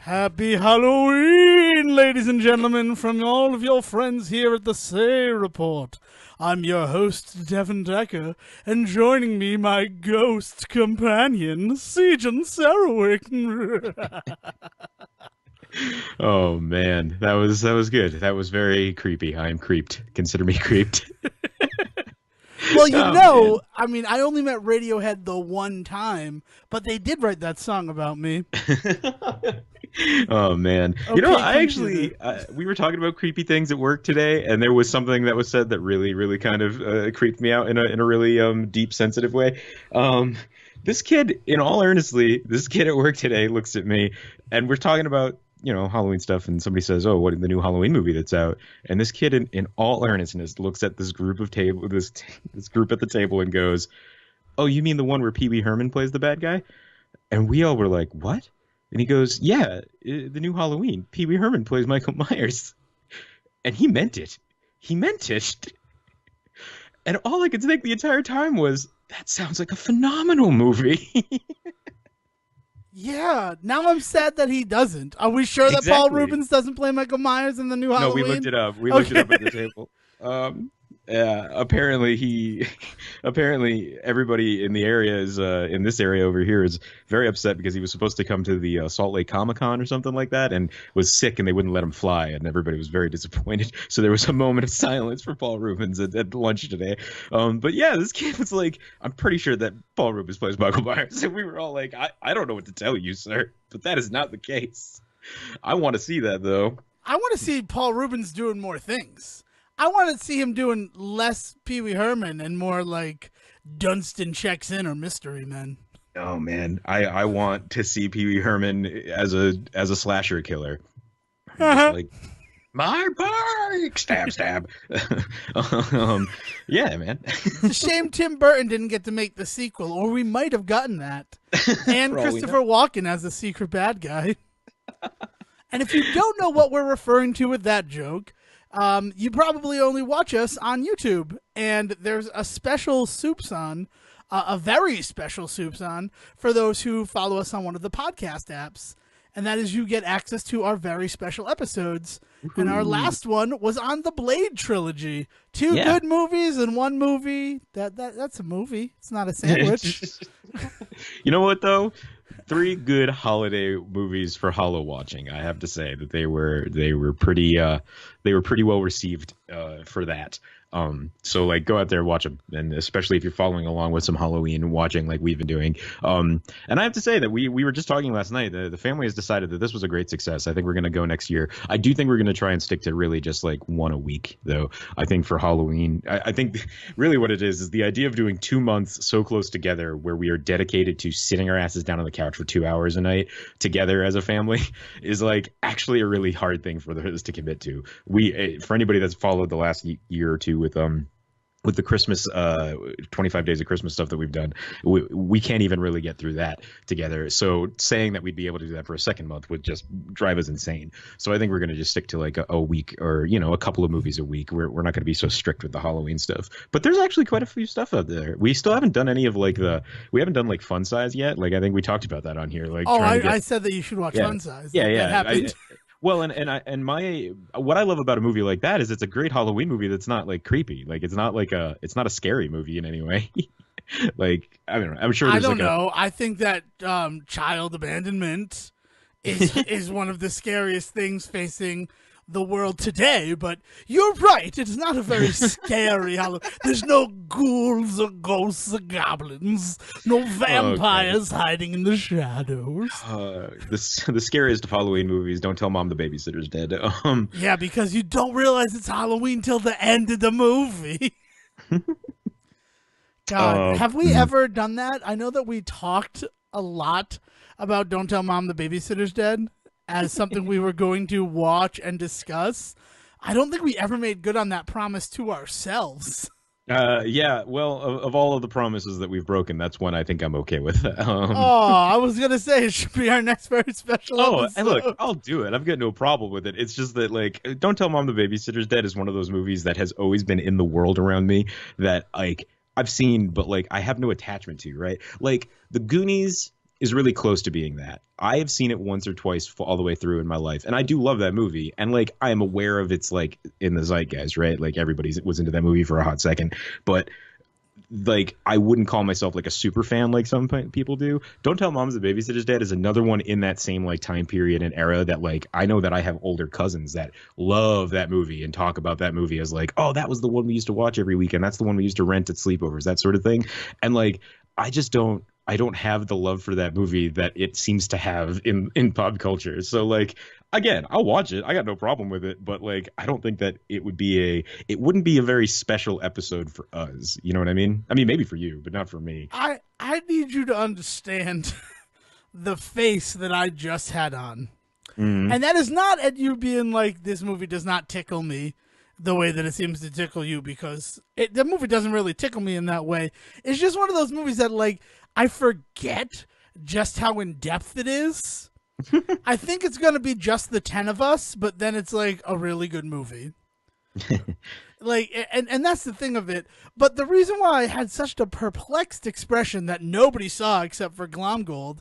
Happy Halloween, ladies and gentlemen, from all of your friends here at the Say Report. I'm your host, Devin Decker, and joining me, my ghost companion, Sejan Sarowick. Oh man, that was good. That was very creepy. I am creeped. Consider me creeped. Well, Oh, I mean, I only met Radiohead the one time, but they did write that song about me. man. Oh man. Okay, I computer. actually we were talking about creepy things at work today, and there was something that was said that really kind of creeped me out in a really deep, sensitive way. Um, this kid, in all earnestly, this kid at work today looks at me, and we're talking about Halloween stuff, and somebody says, "Oh, what the new Halloween movie that's out?" And this kid, in all earnestness, looks at this group at the table and goes, "Oh, you mean the one where Pee Wee Herman plays the bad guy?" And we all were like, "What?" And he goes, "Yeah, the new Halloween. Pee Wee Herman plays Michael Myers." And he meant it. He meant it. And all I could think the entire time was, that sounds like a phenomenal movie. Yeah, now I'm sad that he doesn't. Are we sure that Paul Exactly. Rubens doesn't play Michael Myers in the new No, we Halloween? looked it up. We looked it Okay. up at the table. Yeah, apparently everybody in the area is in this area over here is very upset because he was supposed to come to the Salt Lake Comic-Con or something like that and was sick and they wouldn't let him fly and everybody was very disappointed. So there was a moment of silence for Paul Rubens at lunch today. But yeah, this kid was like, I'm pretty sure that Paul Rubens plays Michael Myers, and we were all like, I don't know what to tell you, sir, but that is not the case. I want to see that though. I want to see Paul Rubens doing more things. I want to see him doing less Pee Wee Herman and more like Dunstan Checks In or Mystery Men. Oh man, I want to see Pee Wee Herman as a slasher killer. Just like my bike, stab, stab. Yeah, man. It's a shame Tim Burton didn't get to make the sequel, or we might have gotten that. And For all we Christopher know. Walken as the secret bad guy. And if you don't know what we're referring to with that joke, you probably only watch us on YouTube. And there's a special soups on, a very special soups on, for those who follow us on one of the podcast apps. And that is you get access to our very special episodes. And our last one was on the Blade trilogy. Two Yeah. good movies and one movie. That's a movie. It's not a sandwich. You know what though? 3 good holiday movies for Hollow watching. I have to say that they were pretty well received for that. So like go out there and watch them, and especially if you're following along with some Halloween watching like we've been doing. And I have to say that we were just talking last night. The family has decided that this was a great success. I think we're going to go next year. I do think we're going to try and stick to really just like one a week though. I think for Halloween, I think really what it is the idea of doing 2 months so close together where we are dedicated to sitting our asses down on the couch for 2 hours a night together as a family is like actually a really hard thing for us to commit to. For anybody that's followed the last year or two with the Christmas 25 days of Christmas stuff that we've done, we can't even really get through that together. So saying that we'd be able to do that for a second month would just drive us insane. So I think we're going to just stick to like a week or a couple of movies a week. We're not going to be so strict with the Halloween stuff. But there's actually quite a few stuff out there. We still haven't done any of we haven't done like Fun Size yet. Like I think we talked about that on here. Like Oh, trying to get, I said that you should watch yeah. Fun Size. Yeah, That happened. Well, and my what I love about a movie like that is it's a great Halloween movie that's not like creepy. Like it's not a scary movie in any way. Like I don't know. I'm sure I there's don't like know. I think that child abandonment is one of the scariest things facing the world today. But you're right. It's not a very scary Halloween. There's no ghouls or ghosts or goblins. No vampires hiding in the shadows. the scariest of Halloween movies. Don't tell mom the babysitter's dead. Yeah, because you don't realize it's Halloween till the end of the movie. God, have we ever done that? I know that we talked a lot about Don't Tell Mom the Babysitter's Dead as something we were going to watch and discuss. I don't think we ever made good on that promise to ourselves. Yeah. Well, of all of the promises that we've broken, that's one I think I'm okay with. I was going to say it should be our next very special episode. And look, I'll do it. I've got no problem with it. It's just that, like, Don't Tell Mom the Babysitter's Dead is one of those movies that has always been in the world around me that, like, I've seen, but, like, I have no attachment to, right? Like, The Goonies is really close to being that. I have seen it once or twice all the way through in my life, and I do love that movie. And like, I am aware of its like in the zeitgeist, right? Like everybody was into that movie for a hot second, but like I wouldn't call myself like a super fan like some people do. Don't Tell Mom's the Babysitter's Dead is another one in that same like time period and era that like I know that I have older cousins that love that movie and talk about that movie as like, oh, that was the one we used to watch every weekend. That's the one we used to rent at sleepovers, that sort of thing. And like I don't have the love for that movie that it seems to have in pop culture. So like again, I'll watch it. I got no problem with it, but like I don't think that it wouldn't be a very special episode for us. You know what I mean? I mean maybe for you, but not for me. I need you to understand the face that I just had on. And that is not at you being like, this movie does not tickle me the way that it seems to tickle you, because the movie doesn't really tickle me in that way. It's just one of those movies that like I forget just how in depth it is. I think it's going to be just the 10 of us, but then it's like a really good movie. Like, and that's the thing of it. But the reason why I had such a perplexed expression that nobody saw except for Glomgold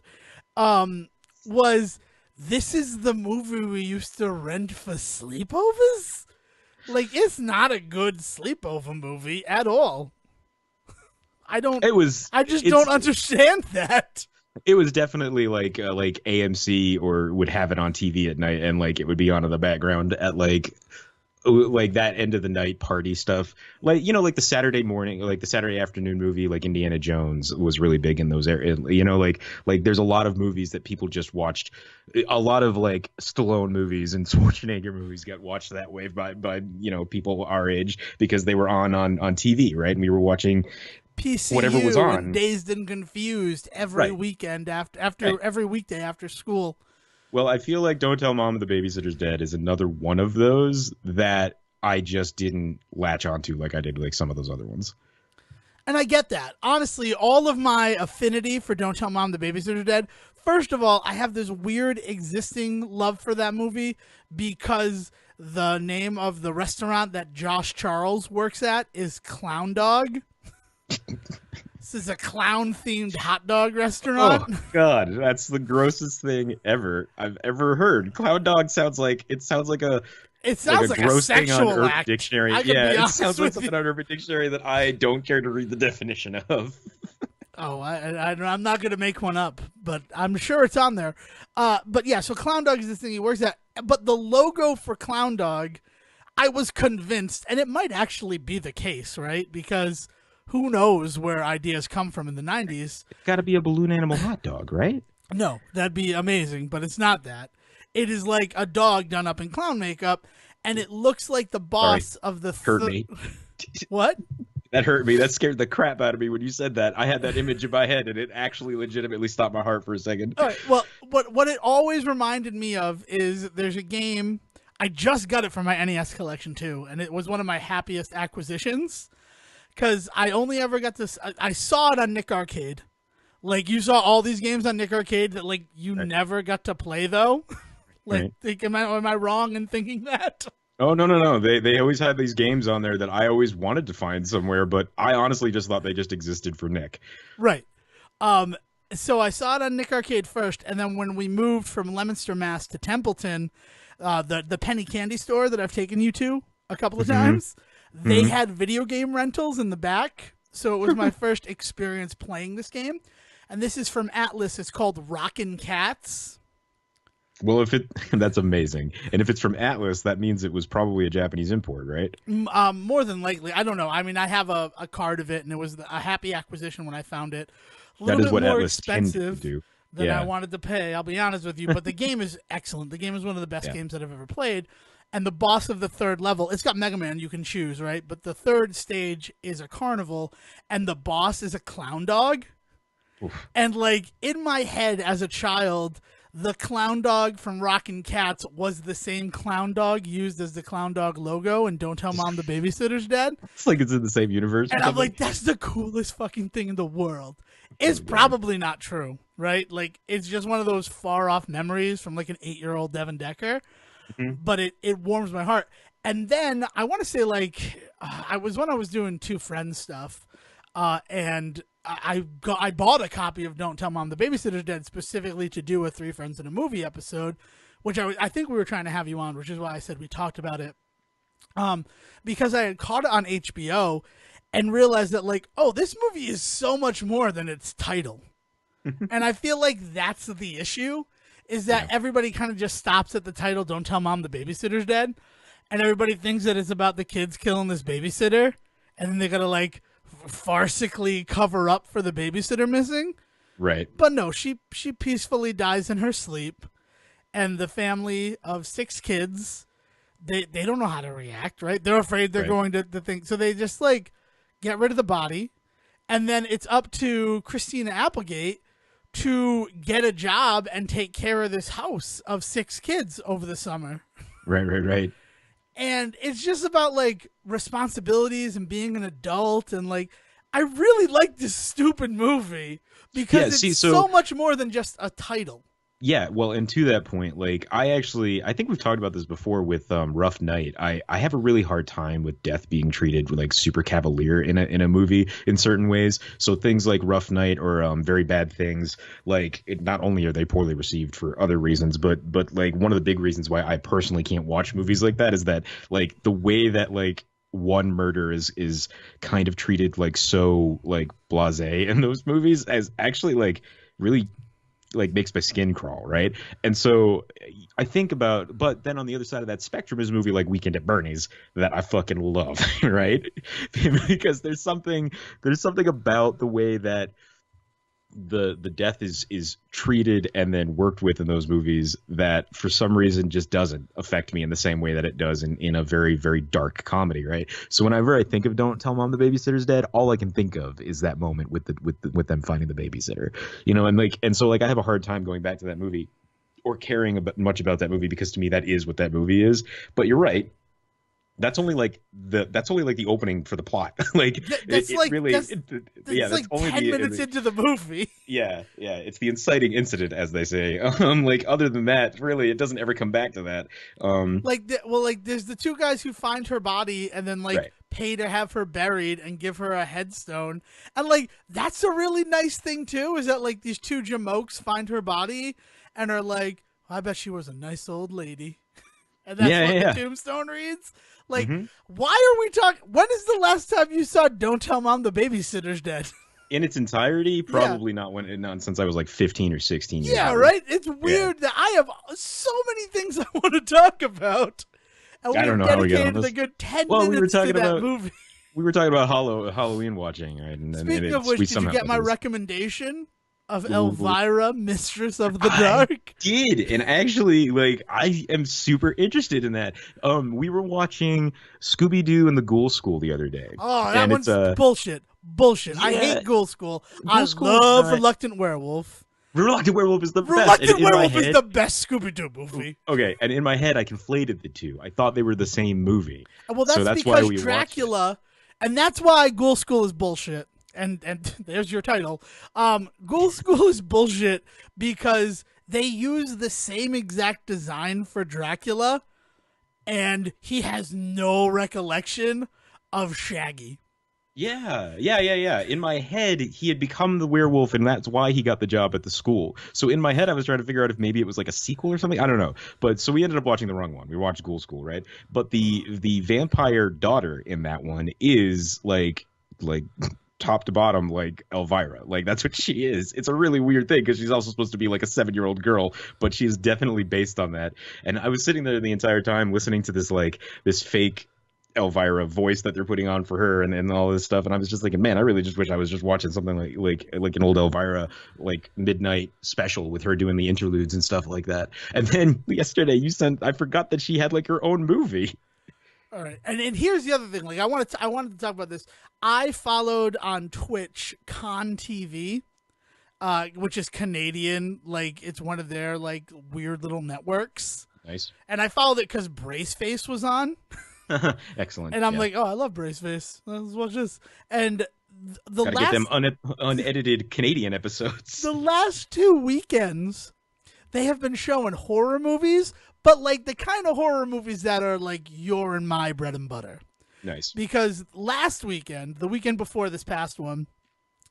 was, this is the movie we used to rent for sleepovers? Like, it's not a good sleepover movie at all. I just don't understand that. It was definitely like AMC or would have it on TV at night, and like it would be on in the background at like that end of the night party stuff. Like, you know, like the Saturday morning, like the Saturday afternoon movie, like Indiana Jones was really big in those areas. You know, like there's a lot of movies that people just watched. A lot of like Stallone movies and Schwarzenegger movies got watched that way by you know, people our age because they were on TV, right? And we were watching PCU whatever was on. And Dazed and Confused every weekend after every weekday after school. Well, I feel like Don't Tell Mom the Babysitter's Dead is another one of those that I just didn't latch onto like I did like some of those other ones. And I get that. Honestly, all of my affinity for Don't Tell Mom the Babysitter's Dead, first of all, I have this weird existing love for that movie because the name of the restaurant that Josh Charles works at is Clown Dog. This is a clown-themed hot dog restaurant. Oh God, that's the grossest thing ever I've ever heard. Clown dog sounds like a gross thing on Urban act. Dictionary. Yeah, it sounds like something on Urban Dictionary that I don't care to read the definition of. Oh, I'm not going to make one up, but I'm sure it's on there. But yeah, so Clown Dog is this thing he works at. But the logo for Clown Dog, I was convinced, and it might actually be the case, right? Because who knows where ideas come from in the 90s. It's got to be a balloon animal hot dog, right? No, that'd be amazing, but it's not that. It is like a dog done up in clown makeup, and it looks like the boss of the... Hurt me. What? That hurt me. That scared the crap out of me when you said that. I had that image in my head, and it actually legitimately stopped my heart for a second. All right, well, what it always reminded me of is there's a game... I just got it from my NES collection, too, and it was one of my happiest acquisitions. Because I only ever got this... I saw it on Nick Arcade. Like, you saw all these games on Nick Arcade that, like, you never got to play, though? Like, am I wrong in thinking that? Oh, no. They always had these games on there that I always wanted to find somewhere, but I honestly just thought they just existed for Nick. Right. So I saw it on Nick Arcade first, and then when we moved from Leominster, Mass. To Templeton, the penny candy store that I've taken you to a couple of times... They had video game rentals in the back, so it was my first experience playing this game. And this is from Atlas. It's called Rockin' Cats. Well, that's amazing. And if it's from Atlas, that means it was probably a Japanese import, right? More than likely. I don't know. I mean, I have a card of it, and it was a happy acquisition when I found it. A little bit more expensive than I wanted to pay, I'll be honest with you. But the game is excellent. The game is one of the best games that I've ever played. And the boss of the third level, it's got Mega Man, you can choose, right? But the third stage is a carnival, and the boss is a clown dog. Oof. And, like, in my head as a child, the clown dog from Rockin' Cats was the same clown dog used as the clown dog logo and Don't Tell Mom the Babysitter's Dead. It's like it's in the same universe. And I'm like, that's the coolest fucking thing in the world. It's probably not true, right? Like, it's just one of those far-off memories from, like, an 8-year-old Devin Decker. But it warms my heart. And then I want to say, like, when I was doing Two Friends stuff, and I bought a copy of Don't Tell Mom the Babysitter's Dead specifically to do a Three Friends in a Movie episode, which I think we were trying to have you on, which is why I said we talked about it. Because I had caught it on HBO and realized that, like, oh, this movie is so much more than its title. And I feel like that's the issue, is that everybody kind of just stops at the title, Don't Tell Mom the Babysitter's Dead, and everybody thinks that it's about the kids killing this babysitter, and then they gotta, like, farcically cover up for the babysitter missing. Right. But no, she peacefully dies in her sleep, and the family of 6 kids, they don't know how to react, right? They're afraid they're going to think, so they just, like, get rid of the body, and then it's up to Christina Applegate to get a job and take care of this house of 6 kids over the summer. Right. And it's just about, like, responsibilities and being an adult, and, like, I really like this stupid movie because it's so much more than just a title. Yeah, well, and to that point, like, I think we've talked about this before with Rough Night. I have a really hard time with death being treated like super cavalier in a movie in certain ways. So things like Rough Night or Very Bad Things, like, not only are they poorly received for other reasons, but like one of the big reasons why I personally can't watch movies like that is that, like, the way that, like, one murder is kind of treated like so, like, blasé in those movies as actually, like, really, like, makes my skin crawl, right? And so I think about, but then on the other side of that spectrum is a movie like Weekend at Bernie's that I fucking love, right? Because there's something about the way that the death is treated and then worked with in those movies that for some reason just doesn't affect me in the same way that it does in a very, very dark comedy, right? So whenever I think of Don't Tell Mom the Babysitter's Dead, all I can think of is that moment with them finding the babysitter, you know, and so I have a hard time going back to that movie or caring much about that movie, because to me that is what that movie is. But you're right. That's only like the opening for the plot. Like, that's like only 10 minutes into the movie. Yeah, it's the inciting incident, as they say. Like, other than that, really, it doesn't ever come back to that. There's the 2 guys who find her body and then, like, pay to have her buried and give her a headstone, and, like, that's a really nice thing too. Is that, like, these 2 jamokes find her body and are like, I bet she was a nice old lady, and that's what the tombstone reads. Like, why are we talking? When is the last time you saw Don't Tell Mom the Babysitter's Dead? In its entirety? Probably not since I was like 15 or 16 years old. Right? It's weird that I have so many things I want to talk about. And I don't know how we got on this. A good 10 minutes to that movie. We were talking about Halloween watching, right? And Speaking of which, did you get my recommendation of Elvira, Mistress of the Dark? I did, and actually, like, I am super interested in that. We were watching Scooby Doo and the Ghoul School the other day. Oh, that one's bullshit. Yeah. I hate Ghoul School. I love Reluctant Werewolf. Reluctant Werewolf is the best. Reluctant Werewolf is the best Scooby Doo movie. Okay, and in my head, I conflated the two. I thought they were the same movie. Well, that's because Dracula, and that's why Ghoul School is bullshit. And there's your title. Ghoul School is bullshit because they use the same exact design for Dracula, and he has no recollection of Shaggy. Yeah. In my head, he had become the werewolf, and that's why he got the job at the school. So in my head, I was trying to figure out if maybe it was like a sequel or something. I don't know. But so we ended up watching the wrong one. We watched Ghoul School, right? But the vampire daughter in that one is like top to bottom like Elvira. Like, that's what she is. It's a really weird thing because she's also supposed to be like a 7-year-old girl, but she is definitely based on that. And I was sitting there the entire time listening to this fake Elvira voice that they're putting on for her and all this stuff, and I was just thinking, man, I really just wish I was just watching something like an old Elvira, like, midnight special with her doing the interludes and stuff like that. And then yesterday I forgot that she had like her own movie. All right, and here's the other thing. Like, I wanted to talk about this. I followed on Twitch Con TV, which is Canadian. Like, it's one of their, like, weird little networks. Nice. And I followed it because Braceface was on. Excellent. And I'm like, oh, I love Braceface. Let's watch this. And gotta get them unedited Canadian episodes. The last 2 weekends, they have been showing horror movies, but like the kind of horror movies that are like your and my bread and butter. Nice. Because last weekend, the weekend before this past one,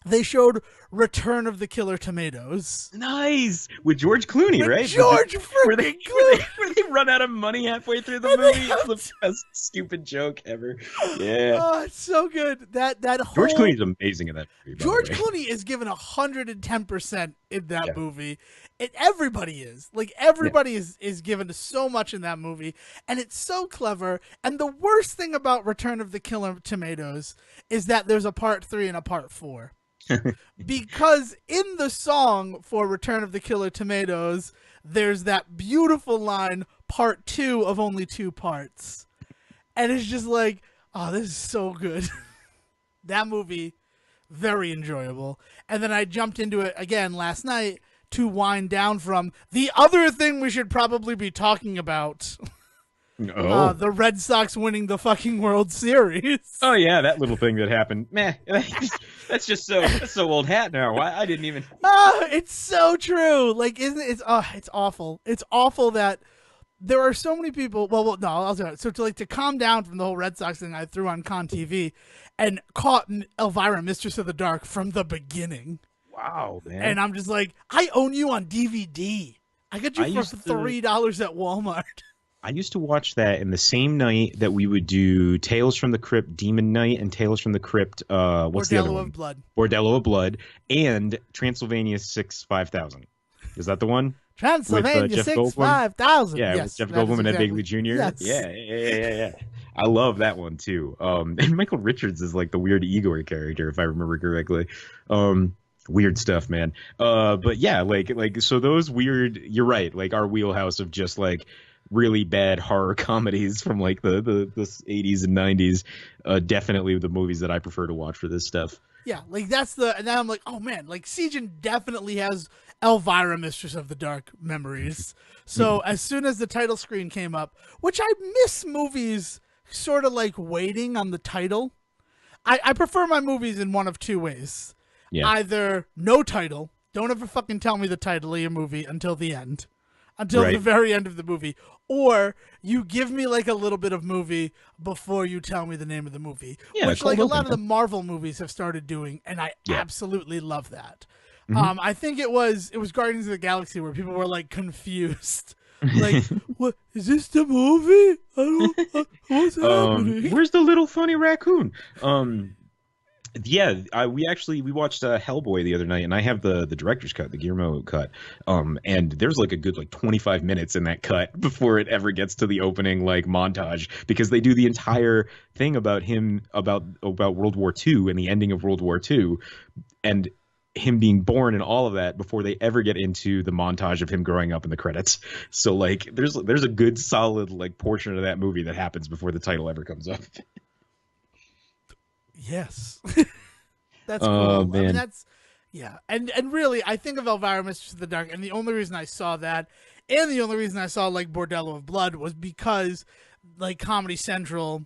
they showed Return of the Killer Tomatoes. Nice with George Clooney, With right? George Where they, freaking Clooney. where they run out of money halfway through the And they movie. It's have the best stupid joke ever. Yeah, Oh, it's so good. That George whole Clooney's amazing in that movie. By George the way. Clooney is given 110% in that Yeah. movie. Everybody is. Like Yeah. everybody is given so much in that movie, and it's so clever. And the worst thing about Return of the Killer Tomatoes is that there's a part 3 and a part 4. Because in the song for Return of the Killer Tomatoes, there's that beautiful line, part 2 of only 2 parts. And it's just like, oh, this is so good. That movie, very enjoyable. And then I jumped into it again last night to wind down from the other thing we should probably be talking about. Oh. The Red Sox winning the fucking World Series. Oh yeah, that little thing that happened. Meh. That's so old hat now. I didn't even. Oh, it's so true. Like, isn't it? It's awful. It's awful that there are so many people. Well, no, I'll do it. So to calm down from the whole Red Sox thing, I threw on Con TV and caught Elvira, Mistress of the Dark, from the beginning. Wow, man. And I'm just like, I own you on DVD. I got you for $3 at Walmart. I used to watch that in the same night that we would do Tales from the Crypt Demon Night and Tales from the Crypt what's the other one? Bordello of Blood. Bordello of Blood and Transylvania 5000. Is that the one? Transylvania Jeff 5000. Yeah, yes, with Jeff that Goldblum is and Ed exactly. Begley Jr. Yes. Yeah. I love that one too. And Michael Richards is like the weird Igor character, if I remember correctly. Weird stuff, man. But yeah, like so those weird. You're right. Like our wheelhouse of just like really bad horror comedies from like the 80s and 90s. Definitely the movies that I prefer to watch for this stuff. Yeah, like and then I'm like, oh man, like Sejan definitely has Elvira, Mistress of the Dark memories. So as soon as the title screen came up, which I miss movies sort of like waiting on the title. I prefer my movies in one of two ways. Yeah. Either no title, don't ever fucking tell me the title of your movie until the end. Until Right. the very end of the movie. Or you give me like a little bit of movie before you tell me the name of the movie. Yeah, which cold like a open, lot of the man. Marvel movies have started doing, and I Yeah. absolutely love that. Mhm. I think it was Guardians of the Galaxy where people were like confused. Like, what is this the movie? What's happening? Where's the little funny raccoon? Yeah, we watched Hellboy the other night, and I have the director's cut, the Guillermo cut. And there's like a good like 25 minutes in that cut before it ever gets to the opening like montage, because they do the entire thing about him about World War II and the ending of World War II, and him being born and all of that before they ever get into the montage of him growing up in the credits. So like there's a good solid like portion of that movie that happens before the title ever comes up. Yes. That's Oh, cool. I man. mean, that's, yeah. And really, I think of Elvira, Mistress of the Dark, and the only reason I saw that, and the only reason I saw, like, Bordello of Blood was because, like, Comedy Central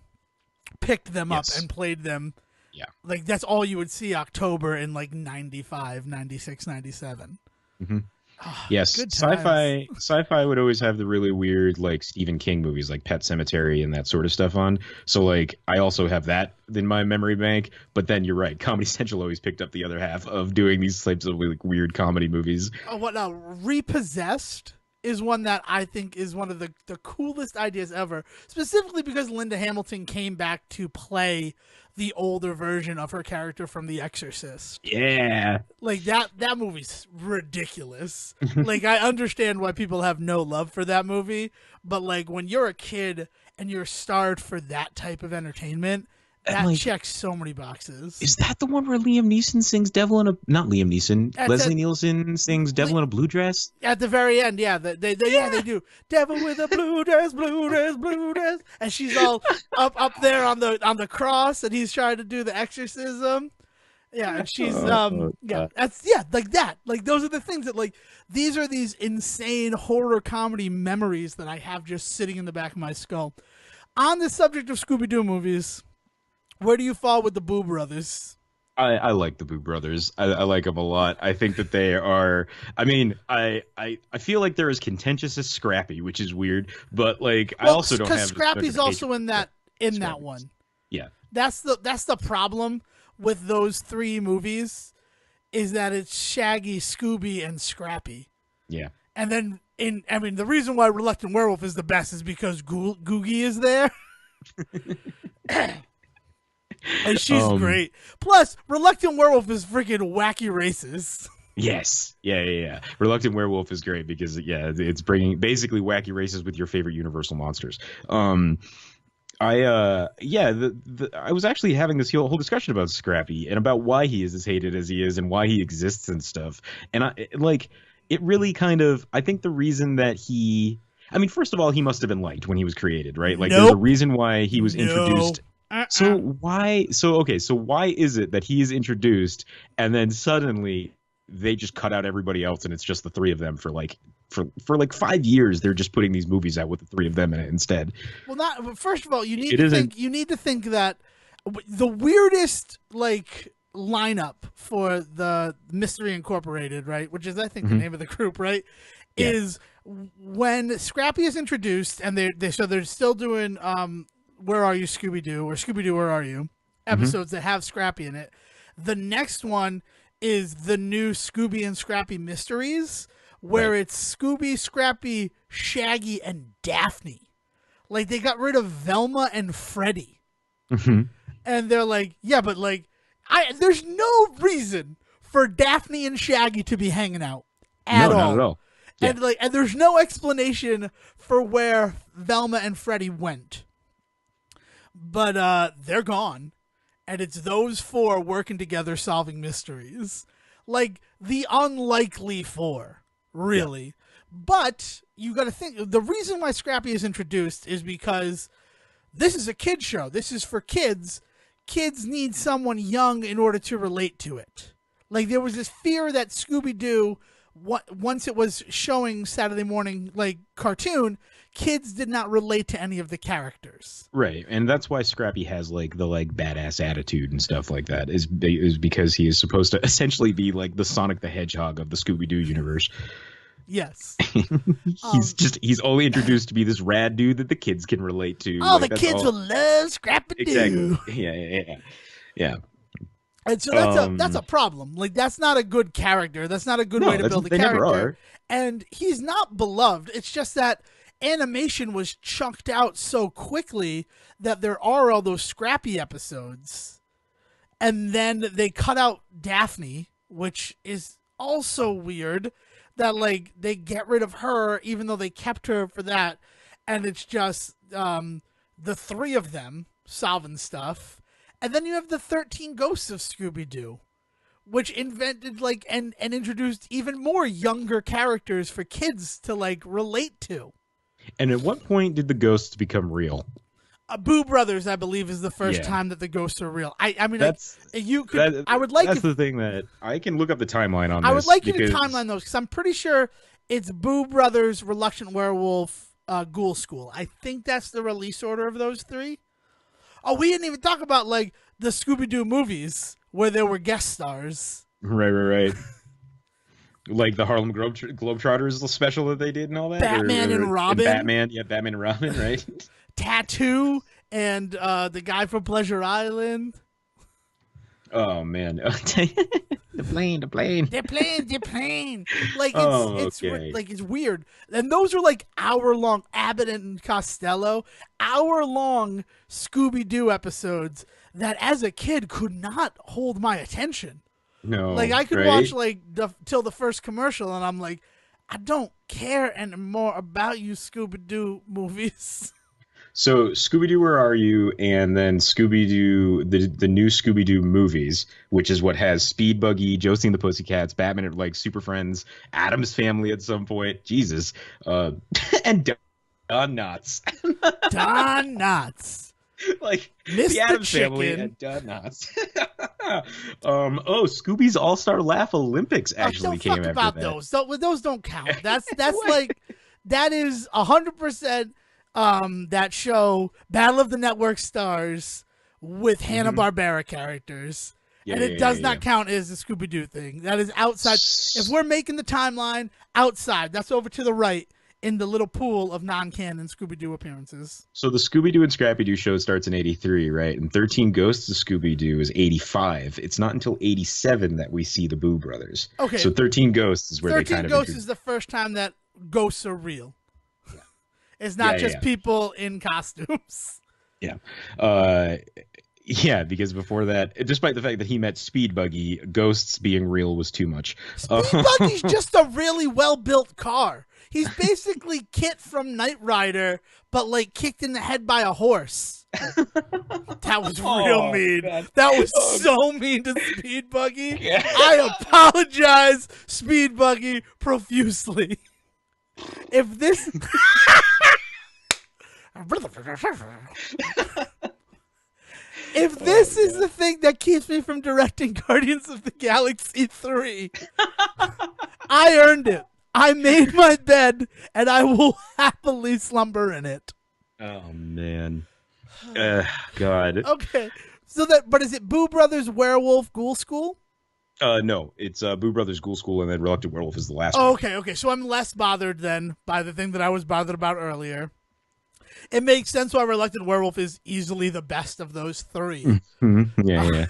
picked them up Yes. and played them. Yeah. Like, that's all you would see October in, like, 95, 96, 97. Mm-hmm. Yes, good times. sci-fi would always have the really weird like Stephen King movies like Pet Sematary and that sort of stuff on. So like I also have that in my memory bank. But then you're right, Comedy Central always picked up the other half of doing these types of like weird comedy movies. What now? Repossessed is one that I think is one of the coolest ideas ever, specifically because Linda Hamilton came back to play the older version of her character from The Exorcist. Yeah. Like that movie's ridiculous. Like I understand why people have no love for that movie, but like when you're a kid and you're starved for that type of entertainment, that like, checks so many boxes. Is that the one where Liam Neeson sings Devil in a not Liam Neeson, Leslie Nielsen sings Devil in a Blue Dress? At the very end, yeah, they do. Devil with a blue dress, blue dress, blue dress, and she's all up there on the cross, and he's trying to do the exorcism. Yeah, and she's like that. Like those are the things that like these are these insane horror comedy memories that I have just sitting in the back of my skull. On the subject of Scooby Doo movies, where do you fall with the Boo Brothers? I like the Boo Brothers. I like them a lot. I think that they are. I mean, I feel like they're as contentious as Scrappy, which is weird. But like, I also don't have because Scrappy's also in that Scrappy's. one. Yeah. That's the problem with those three movies. is that it's Shaggy, Scooby, and Scrappy. Yeah. And then the reason why Reluctant Werewolf is the best is because Googie is there. And she's great. Plus, Reluctant Werewolf is freaking wacky racist. Yes. Yeah. Reluctant Werewolf is great because it's bringing basically wacky races with your favorite Universal monsters. I was actually having this whole discussion about Scrappy and about why he is as hated as he is and why he exists and stuff. And it really kind of, I think the reason that first of all, he must have been liked when he was created, right? Like there's a reason why he was introduced. So why is it that he is introduced and then suddenly they just cut out everybody else and it's just the three of them for 5 years? They're just putting these movies out with the three of them in it instead. Well, first of all, you need to think that the weirdest lineup for the Mystery Incorporated, right, which is I think the name of the group, right, is when Scrappy is introduced and they're still doing Where Are You, Scooby Doo, or Scooby Doo, Where Are You episodes that have Scrappy in it. The next one is the new Scooby and Scrappy Mysteries, where it's Scooby, Scrappy, Shaggy, and Daphne. Like, they got rid of Velma and Freddy. And they're like, there's no reason for Daphne and Shaggy to be hanging out at all. Not at all. Yeah. And there's no explanation for where Velma and Freddy went. But they're gone. And it's those four working together solving mysteries. Like, the unlikely four, really. Yeah. But you got to think, the reason why Scrappy is introduced is because this is a kid show. This is for kids. Kids need someone young in order to relate to it. Like, there was this fear that Scooby Doo, once it was showing Saturday morning, cartoon, kids did not relate to any of the characters. Right, and that's why Scrappy has the badass attitude and stuff like that. Is because he is supposed to essentially be like the Sonic the Hedgehog of the Scooby Doo universe. Yes. He's only introduced to be this rad dude that the kids can relate to. Oh, the kids will love Scrappy Doo. Exactly. Yeah. And so that's a problem. Like, that's not a good character. That's not a good way to build a character. Never are. And he's not beloved. It's just that animation was chunked out so quickly that there are all those Scrappy episodes. And then they cut out Daphne, which is also weird. That they get rid of her even though they kept her for that, and it's just the three of them solving stuff. And then you have the 13 Ghosts of Scooby Doo, which invented and introduced even more younger characters for kids to relate to. And at what point did the ghosts become real? Boo Brothers, I believe, is the first time that the ghosts are real. I would like that's the thing that I can look up the timeline on. I would like you to timeline those because I'm pretty sure it's Boo Brothers, Reluctant Werewolf, Ghoul School. I think that's the release order of those three. Oh, we didn't even talk about the Scooby Doo movies where there were guest stars. Right. Like the Harlem Globetrotters special that they did and all that. Batman and Robin. Batman and Robin, right? Tattoo and the guy from Pleasure Island. Oh man, the plane. They're plane. It's weird. And those are hour-long Abbott and Costello, hour-long Scooby Doo episodes that as a kid could not hold my attention. No, I could watch till the first commercial, and I'm like, I don't care anymore about you Scooby Doo movies. So Scooby-Doo, Where Are You? And then Scooby-Doo, the new Scooby-Doo movies, which is what has Speed Buggy, Josie and the Pussycats, Batman, Super Friends, Addams Family at some point, Jesus, and Don Knotts. Don Knotts. The Addams Family and Don Knotts. Scooby's All-Star Laugh Olympics actually came after about that. Those don't count. That's that is 100%. That show, Battle of the Network Stars, with Hanna-Barbera characters. And it does not count as a Scooby-Doo thing. That is outside. If we're making the timeline, outside. That's over to the right. in the little pool of non-canon Scooby Doo appearances. So the Scooby Doo and Scrappy Doo show starts in '83, right? And 13 Ghosts of Scooby Doo is '85. It's not until '87 that we see the Boo Brothers. Okay. So 13 Ghosts is where they kind of. 13 Ghosts is the first time that ghosts are real. Yeah. It's not just people in costumes. Yeah. Yeah, because before that, despite the fact that he met Speed Buggy, ghosts being real was too much. Speed Buggy's just a really well-built car. He's basically Kit from Knight Rider, but like kicked in the head by a horse. That was real mean. God. That was so mean to Speed Buggy. Yeah. I apologize, Speed Buggy, profusely. If this... If this is the thing that keeps me from directing Guardians of the Galaxy 3, I earned it. I made my bed, and I will happily slumber in it. Oh, man. God. Okay. But is it Boo Brothers, Werewolf, Ghoul School? No, it's Boo Brothers, Ghoul School, and then Reluctant Werewolf is the last one. Okay. So I'm less bothered then by the thing that I was bothered about earlier. It makes sense why Reluctant Werewolf is easily the best of those three. Mm-hmm. Yeah.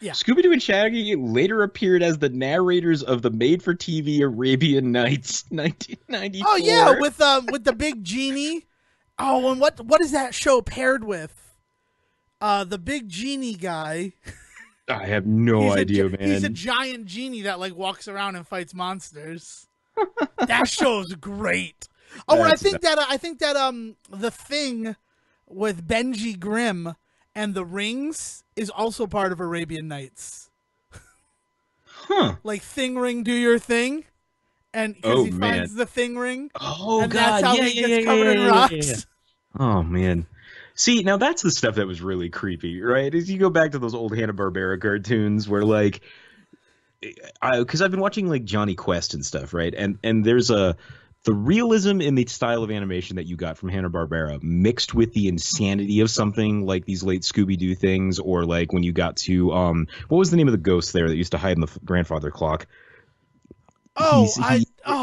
Scooby-Doo and Shaggy later appeared as the narrators of the made-for-TV Arabian Nights, 1994. Oh yeah, with the big genie. Oh, and what is that show paired with? The big genie guy. I have no idea, man. He's a giant genie that like walks around and fights monsters. That show's great. Oh, and I think that the Thing with Benji Grimm and the rings is also part of Arabian Nights. Huh. Like Thing Ring, do your thing. And because he finds the Thing Ring. Oh, and God. That's how he gets covered in rocks. Yeah. Oh, man. See, now that's the stuff that was really creepy, right? As you go back to those old Hanna-Barbera cartoons where, like, because I've been watching, like, Johnny Quest and stuff, right? And there's the realism in the style of animation that you got from Hanna-Barbera mixed with the insanity of something like these late Scooby-Doo things, or like when you got to what was the name of the ghost there that used to hide in the grandfather clock?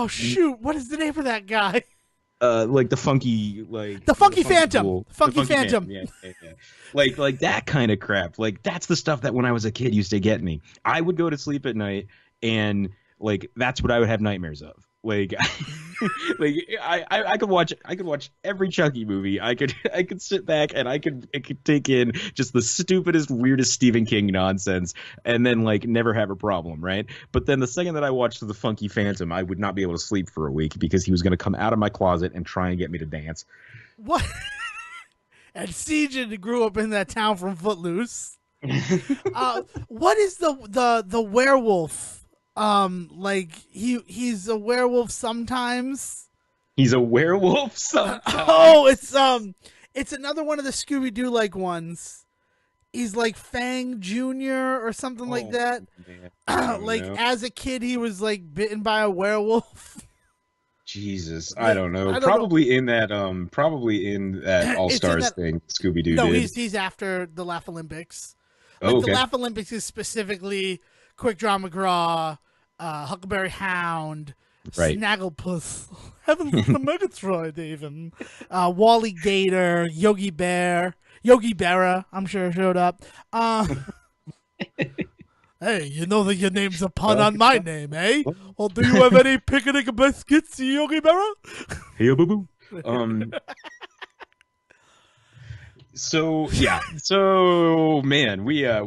Shoot, what is the name of that guy? Like the funky Phantom. Funky Phantom. Yeah. Like that kind of crap. Like that's the stuff that when I was a kid used to get me. I would go to sleep at night and like that's what I would have nightmares of. Like, I could watch every Chucky movie. I could sit back and I could take in just the stupidest, weirdest Stephen King nonsense, and then like never have a problem, right? But then the second that I watched the Funky Phantom, I would not be able to sleep for a week because he was going to come out of my closet and try and get me to dance. What? And Sejan grew up in that town from Footloose. What is the werewolf? Like he's a werewolf sometimes. He's a werewolf sometimes. It's another one of the Scooby Doo like ones. He's like Fang Jr. or something like that. Like as a kid, he was like bitten by a werewolf. Jesus, I don't know. Probably in that All Stars thing, Scooby Doo. No, did. he's after the Laugh Olympics. Like the Laugh Olympics is specifically Quick Draw McGraw, Huckleberry Hound, right. Snagglepuss, Heavens to Megatroid, even Wally Gator, Yogi Berra, I'm sure showed up. Hey, you know that your name's a pun on my name, eh? Well, do you have any picnic biscuits, Yogi Berra? Hey, boo boo. So yeah, man, we got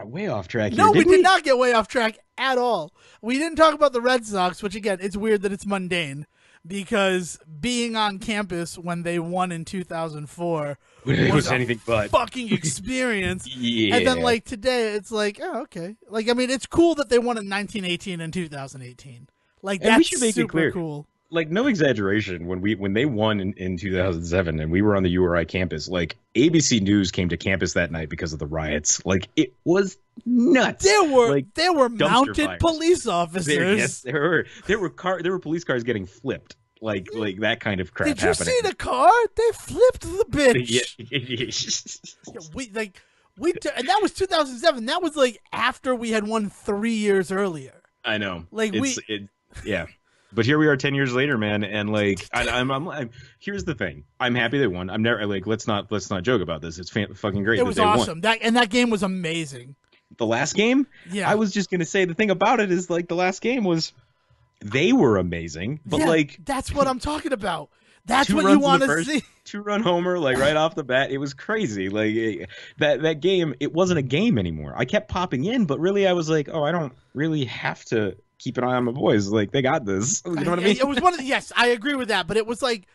way off track here. No, we did not get way off track at all. We didn't talk about the Red Sox, which again, it's weird that it's mundane because being on campus when they won in 2004 was anything but fucking experience. Yeah. And then like today, it's like, oh, okay. Like I mean, it's cool that they won in 1918 and 2018 Like that's super cool. Like, no exaggeration, when they won in 2007 and we were on the URI campus, like ABC News came to campus that night because of the riots. Like, it was nuts. There were mounted fires. Police officers. Yes, there were police cars getting flipped. Like that kind of crap happening. Did you see the car? They flipped the bitch. And that was 2007. That was like after we had won 3 years earlier. I know. Like yeah. But here we are 10 years later, man, and like I'm here's the thing. I'm happy they won. I'm never like let's not joke about this. It's fucking great It that was they won. awesome. That game was amazing. The last game, Yeah. I was just gonna say the thing about it is like the last game was they were amazing, but Yeah, like that's what I'm talking about. That's two what runs you in the want to first, see. 2-run homer like right off the bat. It was crazy. Like that game, it wasn't a game anymore. I kept popping in, but really I was like, oh, I don't really have to keep an eye on my boys. Like they got this. You know what I mean? It was one of the, yes, I agree with that, but it was like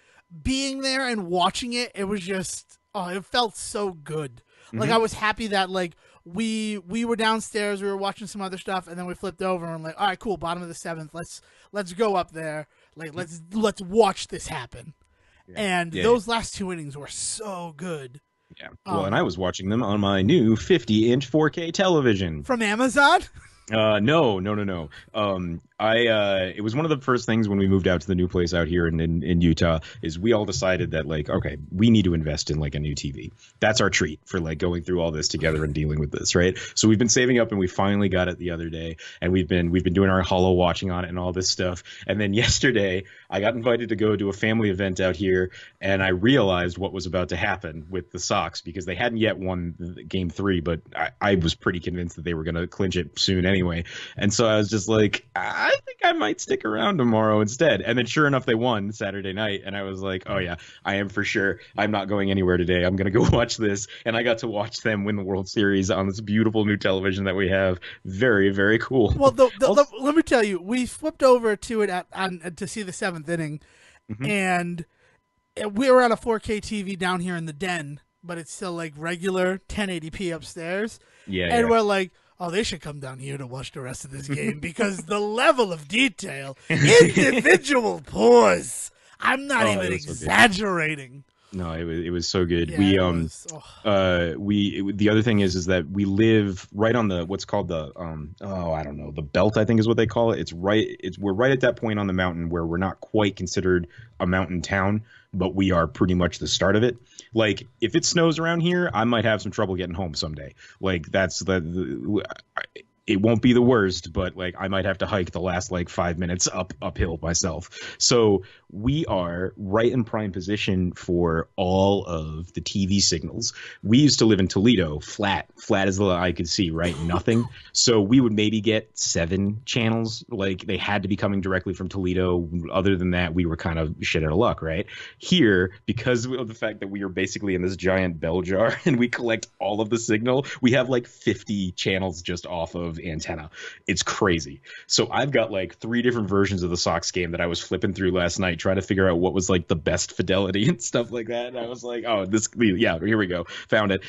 being there and watching it. It was just it felt so good. Like I was happy that like we were downstairs, we were watching some other stuff, and then we flipped over and like, all right, cool, bottom of the seventh, let's go up there, like let's watch this happen. Yeah. And Yeah, those last 2 innings were so good. yeah. Well, and I was watching them on my new 50-inch 4K television. From Amazon? No. It was one of the first things when we moved out to the new place out here in Utah is we all decided that like, okay, we need to invest in like a new TV. That's our treat for like going through all this together and dealing with this, right? So we've been saving up and we finally got it the other day, and we've been doing our holo watching on it and all this stuff. And then yesterday I got invited to go to a family event out here, and I realized what was about to happen with the Sox because they hadn't yet won game 3, but I was pretty convinced that they were going to clinch it soon anyway. And so I was just like, I think I might stick around tomorrow instead. And then sure enough, they won Saturday night. And I was like, oh yeah, I am for sure. I'm not going anywhere today. I'm going to go watch this. And I got to watch them win the World Series on this beautiful new television that we have. Very, very cool. Well, let me tell you, we flipped over to it to see the 7th inning, and we were on a 4K TV down here in the den, but it's still like regular 1080p upstairs. Yeah. And we're like, oh, they should come down here to watch the rest of this game because the level of detail, individual pause. I'm not even exaggerating. No, it was so good. Yeah, The other thing is that we live right on the what's called the I don't know, the belt, I think is what they call it. We're right at that point on the mountain where we're not quite considered a mountain town, but we are pretty much the start of it. Like if it snows around here, I might have some trouble getting home someday. Like it won't be the worst, but like I might have to hike the last like 5 minutes uphill myself. So we are right in prime position for all of the TV signals. We used to live in Toledo, flat as the eye could see, right? Nothing. So we would maybe get 7 channels. Like they had to be coming directly from Toledo. Other than that, we were kind of shit out of luck, right? Here, because of the fact that we are basically in this giant bell jar and we collect all of the signal, we have like 50 channels just off of antenna. It's crazy. So I've got like 3 different versions of the Sox game that I was flipping through last night trying to figure out what was like the best fidelity and stuff like that. And I was like, oh, here we go. Found it.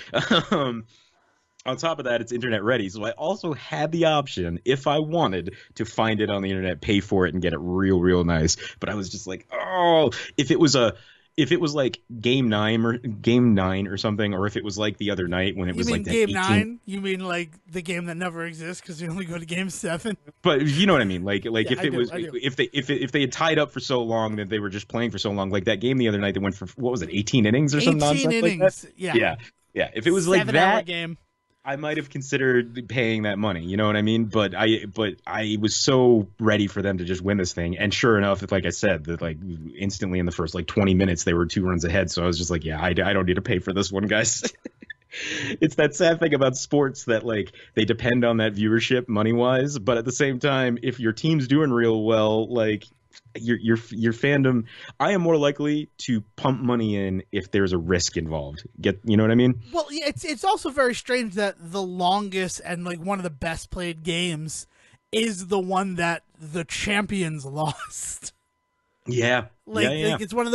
On top of that, it's internet ready. So I also had the option, if I wanted, to find it on the internet, pay for it, and get it real nice. But I was just like, oh, if it was like game 9 or something, or if it was like the other night when it was like that game 18... 9? You mean like the game that never exists because you only go to game 7? But you know what I mean. Like yeah, if they had tied up for so long that they were just playing for so long, like that game the other night that went for what was it, 18 innings or something? 18 innings. Like yeah. If it was like that game, I might have considered paying that money, you know what I mean? But I was so ready for them to just win this thing, and sure enough, like I said, that like instantly in the first like 20 minutes they were 2 runs ahead. So I was just like, yeah, I don't need to pay for this one, guys. It's that sad thing about sports that like they depend on that viewership money wise, but at the same time, if your team's doing real well, like your fandom, I am more likely to pump money in if there's a risk involved. You know what I mean? Well, yeah, it's also very strange that the longest and like one of the best played games is the one that the champions lost. Yeah. Like it's one of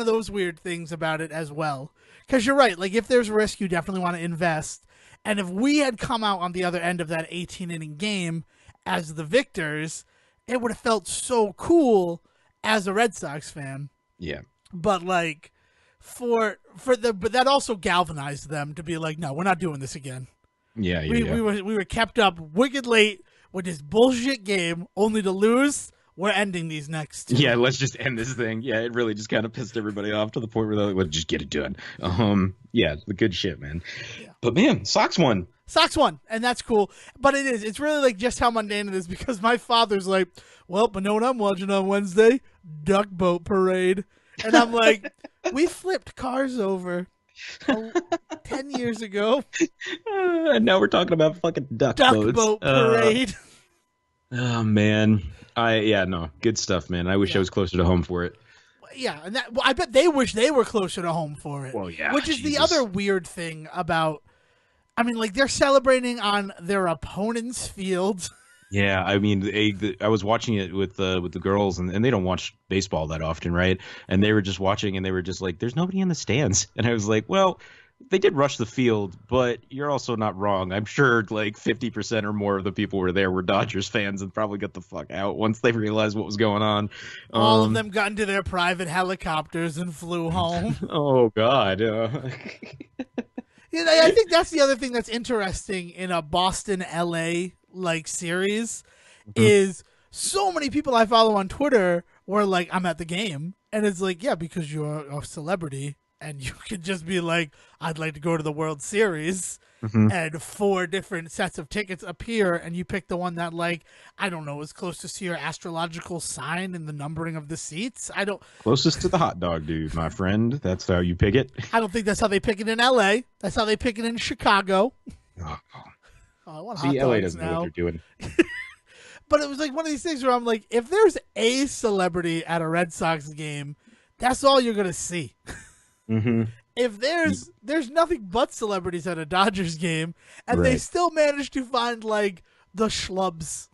those weird things about it as well. Because you're right, like if there's risk, you definitely want to invest. And if we had come out on the other end of that 18-inning game as the victors, it would have felt so cool as a Red Sox fan. Yeah. But like but that also galvanized them to be like, no, we're not doing this again. Yeah. We were kept up wicked late with this bullshit game only to lose. We're ending these next 2. Yeah, let's just end this thing. Yeah, it really just kind of pissed everybody off to the point where they're like, let's just get it done. Yeah, the good shit, man. Yeah. But man, Sox won. Sox won, and that's cool. But it's really like just how mundane it is because my father's like, well, but know what I'm watching on Wednesday? Duck Boat Parade. And I'm like, we flipped cars over 10 years ago. And now we're talking about fucking duck boats. Boat Parade. Oh man, no, good stuff, man. I wish I was closer to home for it. Yeah, and I bet they wish they were closer to home for it. Well, yeah, which is the other weird thing about. I mean, like they're celebrating on their opponent's field. Yeah, I mean, I was watching it with the girls, and they don't watch baseball that often, right? And they were just watching, and they were just like, "There's nobody in the stands," and I was like, "Well, they did rush the field, but you're also not wrong. I'm sure like 50% or more of the people were there were Dodgers fans and probably got the fuck out once they realized what was going on." All of them got into their private helicopters and flew home. Oh God. I think that's the other thing that's interesting in a Boston-LA like series is so many people I follow on Twitter were like, I'm at the game. And it's like, yeah, because you're a celebrity and you can just be like, I'd like to go to the World Series. And 4 different sets of tickets appear and you pick the one that, like, I don't know, is closest to your astrological sign and the numbering of the seats. Closest to the hot dog, dude, my friend. That's how you pick it. I don't think that's how they pick it in LA. That's how they pick it in Chicago. Oh, I want see, hot LA dogs doesn't know now. what they're doing. But it was like one of these things where I'm like, if there's a celebrity at a Red Sox game, that's all you're gonna see. If there's nothing but celebrities at a Dodgers game, and they still manage to find like the schlubs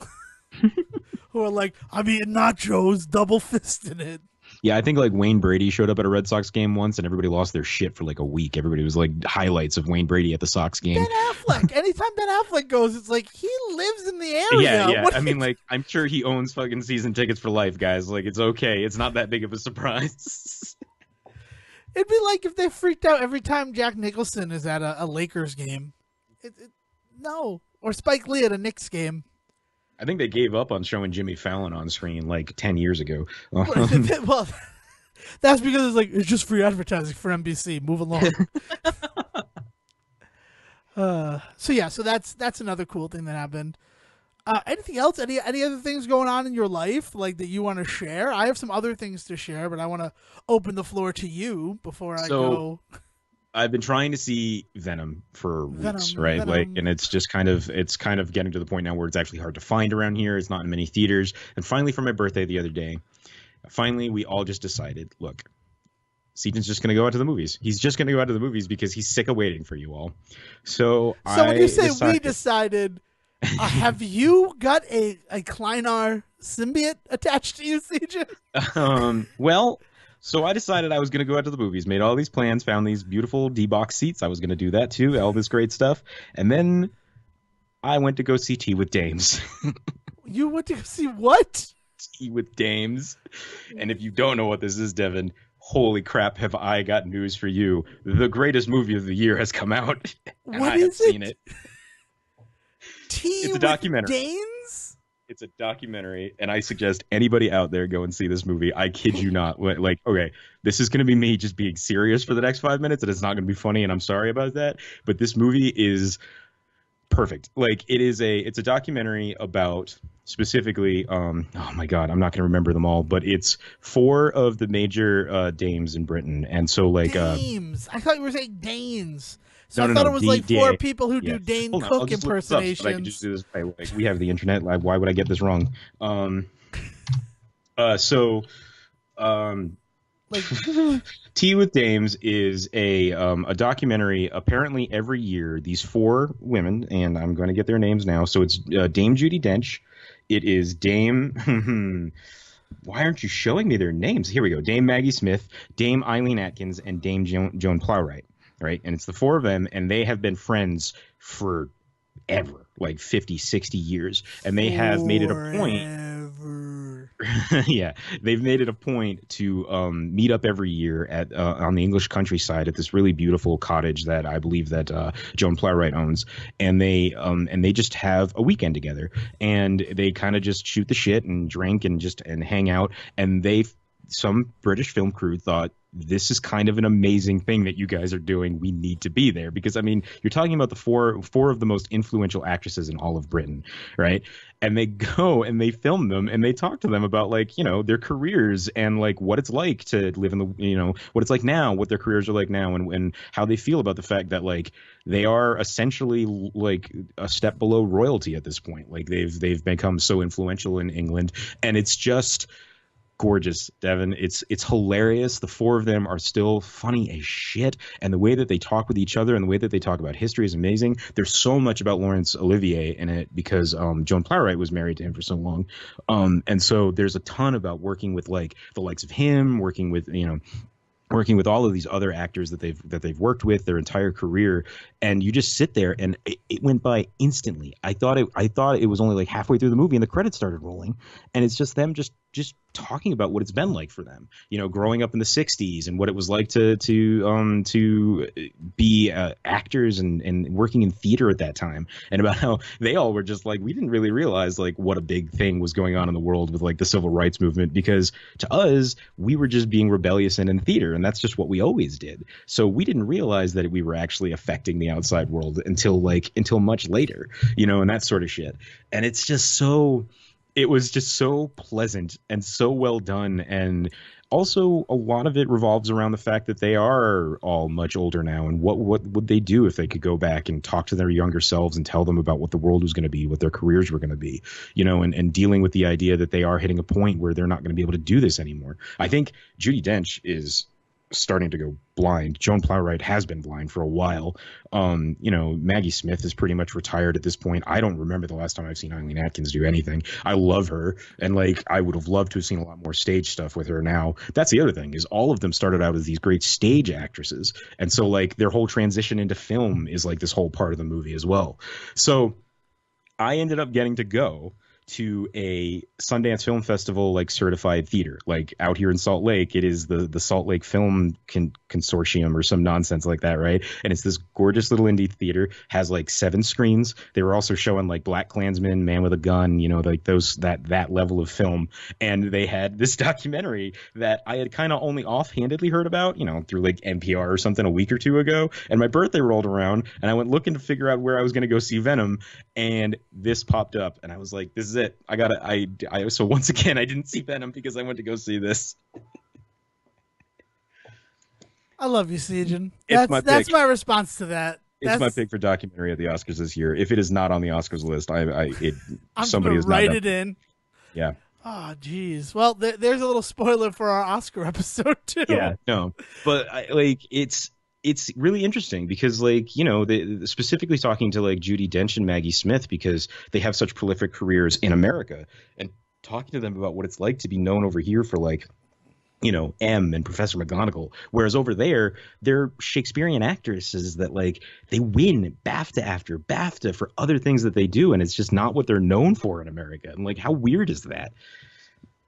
who are like, I'm eating nachos, double fisting it. Yeah, I think like Wayne Brady showed up at a Red Sox game once, and everybody lost their shit for like a week. Everybody was like highlights of Wayne Brady at the Sox game. Ben Affleck. Anytime Ben Affleck goes, it's like he lives in the area. Yeah. I mean, like, I'm sure he owns fucking season tickets for life, guys. Like, it's okay. It's not that big of a surprise. It'd be like if they freaked out every time Jack Nicholson is at a Lakers game. No. Or Spike Lee at a Knicks game. I think they gave up on showing Jimmy Fallon on screen like 10 years ago. Well, that's because it's just free advertising for NBC. Move along. So that's another cool thing that happened. Anything else? Any other things going on in your life like that you want to share? I have some other things to share, but I want to open the floor to you before I go. I've been trying to see Venom for weeks, right? Venom. Like, and it's kind of getting to the point now where it's actually hard to find around here. It's not in many theaters. And finally, for my birthday the other day, we all just decided, look, Seaton's just going to go out to the movies. He's just going to go out to the movies because he's sick of waiting for you all. So when you say we decided, have you got a Kleinar symbiote attached to you, Seaton? Well. So I decided I was going to go out to the movies, made all these plans, found these beautiful D-box seats. I was going to do that too, all this great stuff. And then I went to go see Tea with Dames. You went to go see what? Tea with Dames. And if you don't know what this is, Devin, holy crap, have I got news for you. The greatest movie of the year has come out. And what I is have it? Seen it. Tea it's a with documentary. Dames? It's a documentary, and I suggest anybody out there go and see this movie. I kid you not. Like, okay, this is going to be me just being serious for the next 5 minutes, and it's not going to be funny, and I'm sorry about that. But this movie is perfect. Like, it's a documentary about specifically, oh my God, I'm not going to remember them all, but it's 4 of the major dames in Britain, and so like dames. I thought you were saying Danes. So no, I thought no, it was like 4 people who yeah. do Dane Hold on, Cook I'll just look this up, impersonations. but I can just do this. Like, we have the internet. Like, why would I get this wrong? Tea with Dames is a documentary. Apparently, every year these 4 women, and I'm going to get their names now. So it's Dame Judi Dench. It is Dame. Why aren't you showing me their names? Here we go. Dame Maggie Smith, Dame Eileen Atkins, and Dame Joan Plowright. Right, and it's the 4 of them, and they have been friends forever, like 50, 60 years, and they have made it a point. Yeah, they've made it a point to meet up every year at on the English countryside at this really beautiful cottage that I believe that Joan Plowright owns, and they just have a weekend together, and they kind of just shoot the shit and drink and hang out, and they some British film crew thought, this is kind of an amazing thing that you guys are doing. We need to be there because, I mean, you're talking about the four of the most influential actresses in all of Britain, right? And they go and they film them and they talk to them about, like, you know, their careers and like what it's like to live in the, you know, what it's like now, what their careers are like now, and how they feel about the fact that, like, they are essentially like a step below royalty at this point. Like, they've become so influential in England, and it's just gorgeous, Devin. It's hilarious. The four of them are still funny as shit, and the way that they talk with each other and the way that they talk about history is amazing. There's so much about Laurence Olivier in it because Joan Plowright was married to him for so long, and so there's a ton about working with, like, the likes of him, working with, you know, working with all of these other actors that they've worked with their entire career, and you just sit there and it went by instantly. I thought it was only like halfway through the movie and the credits started rolling, and it's just them just talking about what it's been like for them, you know, growing up in the 60s and what it was like to be actors and working in theater at that time, and about how they all were just like, we didn't really realize like what a big thing was going on in the world with like the civil rights movement, because to us we were just being rebellious and in theater, and that's just what we always did. So we didn't realize that we were actually affecting the outside world until much later, you know, and that sort of shit. And it's just so, it was just so pleasant and so well done. And also a lot of it revolves around the fact that they are all much older now, and what would they do if they could go back and talk to their younger selves and tell them about what the world was going to be, what their careers were going to be, you know, and dealing with the idea that they are hitting a point where they're not going to be able to do this anymore. I think Judi Dench is starting to go blind. Joan Plowright has been blind for a while. You know, Maggie Smith is pretty much retired at this point. I don't remember the last time I've seen Eileen Atkins do anything. I love her, and like I would have loved to have seen a lot more stage stuff with her now. That's the other thing, is all of them started out as these great stage actresses, and so like their whole transition into film is like this whole part of the movie as well. So I ended up getting to go to a Sundance Film Festival like certified theater, like out here in Salt Lake. It is the Salt Lake Film Consortium or some nonsense like that, right? And it's this gorgeous little indie theater, has like 7 screens. They were also showing like Black Klansman, Man with a Gun, you know, like those that level of film. And they had this documentary that I had kind of only offhandedly heard about, you know, through like NPR or something a week or two ago. And my birthday rolled around and I went looking to figure out where I was going to go see Venom, and this popped up and I was like, this is it. So once again, I didn't see Venom because I went to go see this. I love you, Siegen. That's my response to that. It's my pick for documentary at the Oscars this year. If it is not on the Oscars list, I'm somebody is write not it in. Yeah. Oh, geez. Well, there's a little spoiler for our Oscar episode too. Yeah. No, but it's really interesting because, like, you know, specifically talking to like Judi Dench and Maggie Smith, because they have such prolific careers in America, and talking to them about what it's like to be known over here for, like, you know, M and Professor McGonagall, whereas over there they're Shakespearean actresses that like they win BAFTA after BAFTA for other things that they do, and it's just not what they're known for in America. And like, how weird is that?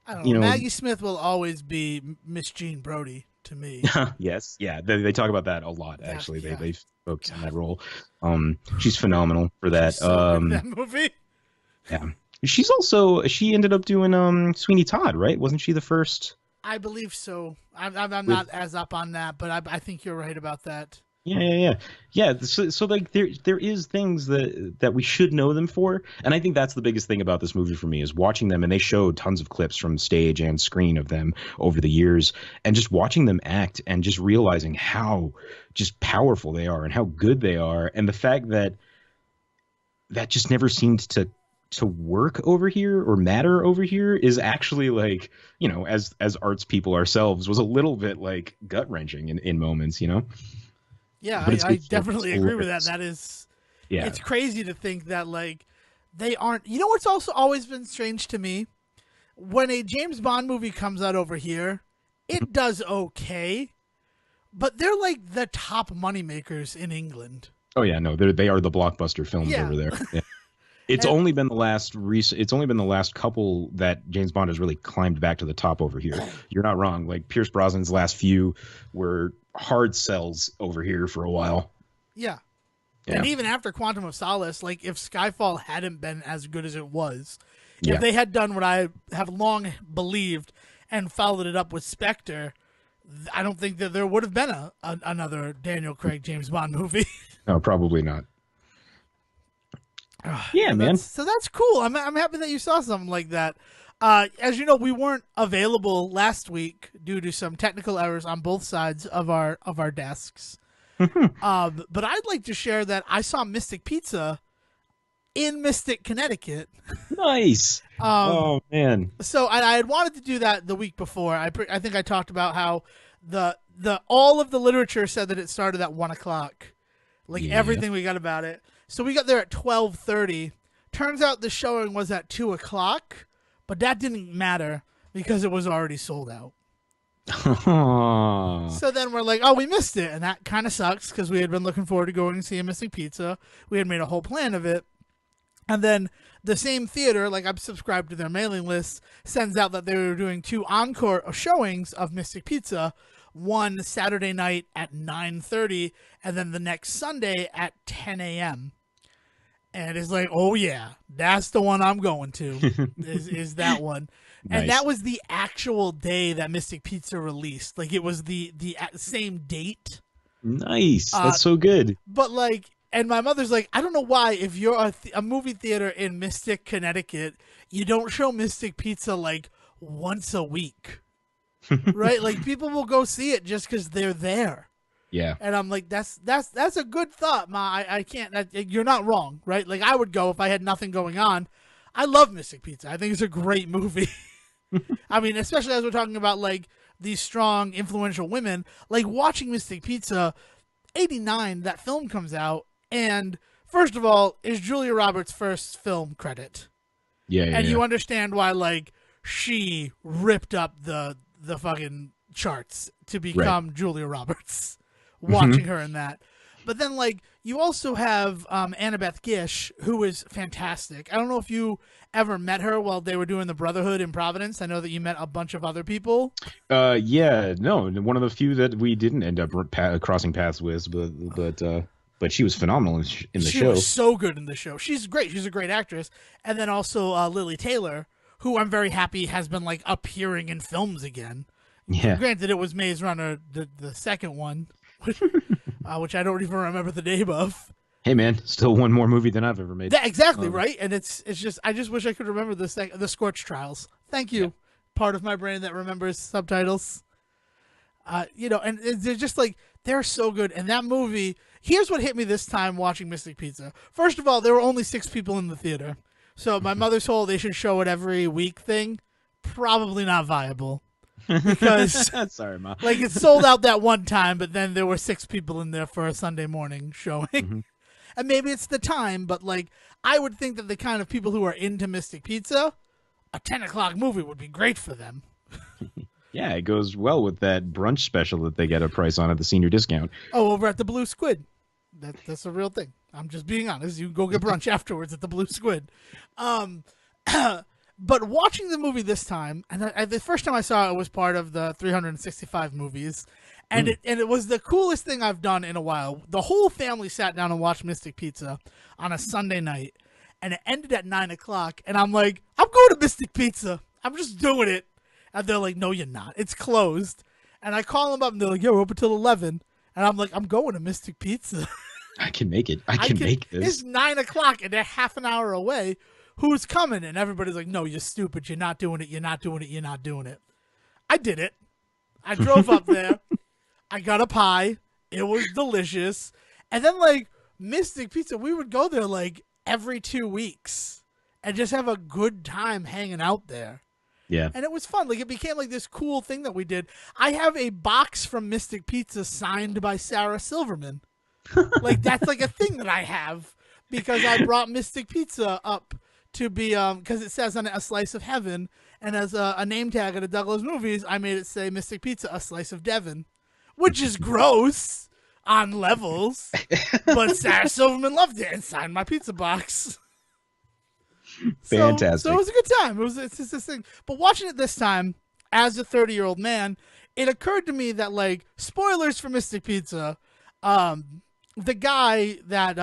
I don't know. Maggie Smith will always be Miss Jean Brodie to me. Yes, yeah, they talk about that a lot. Actually, yeah. they focus on that role. She's phenomenal for that. So good in that movie. Yeah, she ended up doing Sweeney Todd, right? Wasn't she the first? I believe so. I'm not as up on that, but I think you're right about that. Yeah. So like there is things that we should know them for, and I think that's the biggest thing about this movie for me, is watching them. And they showed tons of clips from stage and screen of them over the years, and just watching them act and just realizing how just powerful they are and how good they are, and the fact that just never seemed to work over here or matter over here is actually, like, you know, as arts people ourselves, was a little bit like gut wrenching in moments, you know. Yeah, I definitely agree with that. That is, yeah, it's crazy to think that like they aren't. You know what's also always been strange to me? When a James Bond movie comes out over here, it does okay, but they're like the top moneymakers in England. Oh yeah, no, they are the blockbuster films over there. Yeah. It's only been the last couple that James Bond has really climbed back to the top over here. You're not wrong. Like Pierce Brosnan's last few were hard sells over here for a while. Yeah. And even after Quantum of Solace, like if Skyfall hadn't been as good as it was, if they had done what I have long believed, and followed it up with Spectre, I don't think that there would have been another Daniel Craig James Bond movie. No, probably not. Yeah, man. So that's cool. I'm happy that you saw something like that. As you know, we weren't available last week due to some technical errors on both sides of our desks. But I'd like to share that I saw Mystic Pizza in Mystic, Connecticut. Nice. Oh man. So I had wanted to do that the week before. I think I talked about how the all of the literature said that it started at 1:00, like everything we got about it. So we got there at 12:30. Turns out the showing was at 2:00, but that didn't matter because it was already sold out. So then we're like, oh, we missed it, and that kind of sucks because we had been looking forward to going and seeing Mystic Pizza. We had made a whole plan of it. And then the same theater, like I'm subscribed to their mailing list, sends out that they were doing 2 encore showings of Mystic Pizza, one Saturday night at 9:30, and then the next Sunday at 10 a.m. And it's like, oh yeah, that's the one I'm going to, is that one. Nice. And that was the actual day that Mystic Pizza released. Like, it was the same date. Nice. That's so good. But like, and my mother's like, I don't know why, if you're a movie theater in Mystic, Connecticut, you don't show Mystic Pizza like once a week, right? Like, people will go see it just because they're there. Yeah. And I'm like, that's a good thought, Ma. I can't. You're not wrong, right? Like, I would go if I had nothing going on. I love Mystic Pizza. I think it's a great movie. I mean, especially as we're talking about like these strong, influential women. Like, watching Mystic Pizza, 89, that film comes out. And first of all, is Julia Roberts' first film credit. Yeah, and you understand why, like, she ripped up the fucking charts to become Julia Roberts. Watching her in that. But then, like, you also have Annabeth Gish, who is fantastic. I don't know if you ever met her while they were doing the Brotherhood in Providence. I know that you met a bunch of other people. Yeah, no, one of the few that we didn't end up crossing paths with, but she was phenomenal in the show. She was so good in the show. She's great. She's a great actress. And then also Lily Taylor, who I'm very happy has been, like, appearing in films again. Yeah. Granted, it was Maze Runner, the second one, which I don't even remember the name of. Hey man, still one more movie than I've ever made. Exactly, right? And it's just, I just wish I could remember the Scorch Trials. Thank you. Yeah. Part of my brain that remembers subtitles. You know, and they're just like, they're so good. And that movie, here's what hit me this time watching Mystic Pizza. First of all, there were only 6 people in the theater. So my mother's whole they should show it every week thing, probably not viable. Because sorry, Ma. Like, it sold out that one time, but then there were 6 people in there for a Sunday morning showing. Mm-hmm. And maybe it's the time, but like, I would think that the kind of people who are into Mystic Pizza, a 10:00 movie would be great for them. Yeah, it goes well with that brunch special that they get a price on at the senior discount. Oh, over at the Blue Squid. That's a real thing. I'm just being honest. You can go get brunch afterwards at the Blue Squid. But watching the movie this time, and the first time I saw it was part of the 365 movies, and it was the coolest thing I've done in a while. The whole family sat down and watched Mystic Pizza on a Sunday night, and it ended at 9:00, and I'm like, I'm going to Mystic Pizza. I'm just doing it. And they're like, no, you're not. It's closed. And I call them up, and they're like, yeah, we're open till 11. And I'm like, I'm going to Mystic Pizza. I can make it. I can make this. It's 9:00, and they're half an hour away. Who's coming? And everybody's like, no, you're stupid. You're not doing it. You're not doing it. You're not doing it. I did it. I drove up there. I got a pie. It was delicious. And then, like, Mystic Pizza, we would go there, like, every 2 weeks and just have a good time hanging out there. Yeah. And it was fun. Like, it became, like, this cool thing that we did. I have a box from Mystic Pizza signed by Sarah Silverman. Like, that's, like, a thing that I have because I brought Mystic Pizza up to be, because it says on it, a slice of heaven. And as a name tag at the Douglas movies, I made it say Mystic Pizza, a slice of Devon, which is gross on levels. But Sarah Silverman loved it and signed my pizza box. Fantastic. So it was a good time. It's just this thing. But watching it this time, as a 30-year-old man, it occurred to me that, like, spoilers for Mystic Pizza, the guy that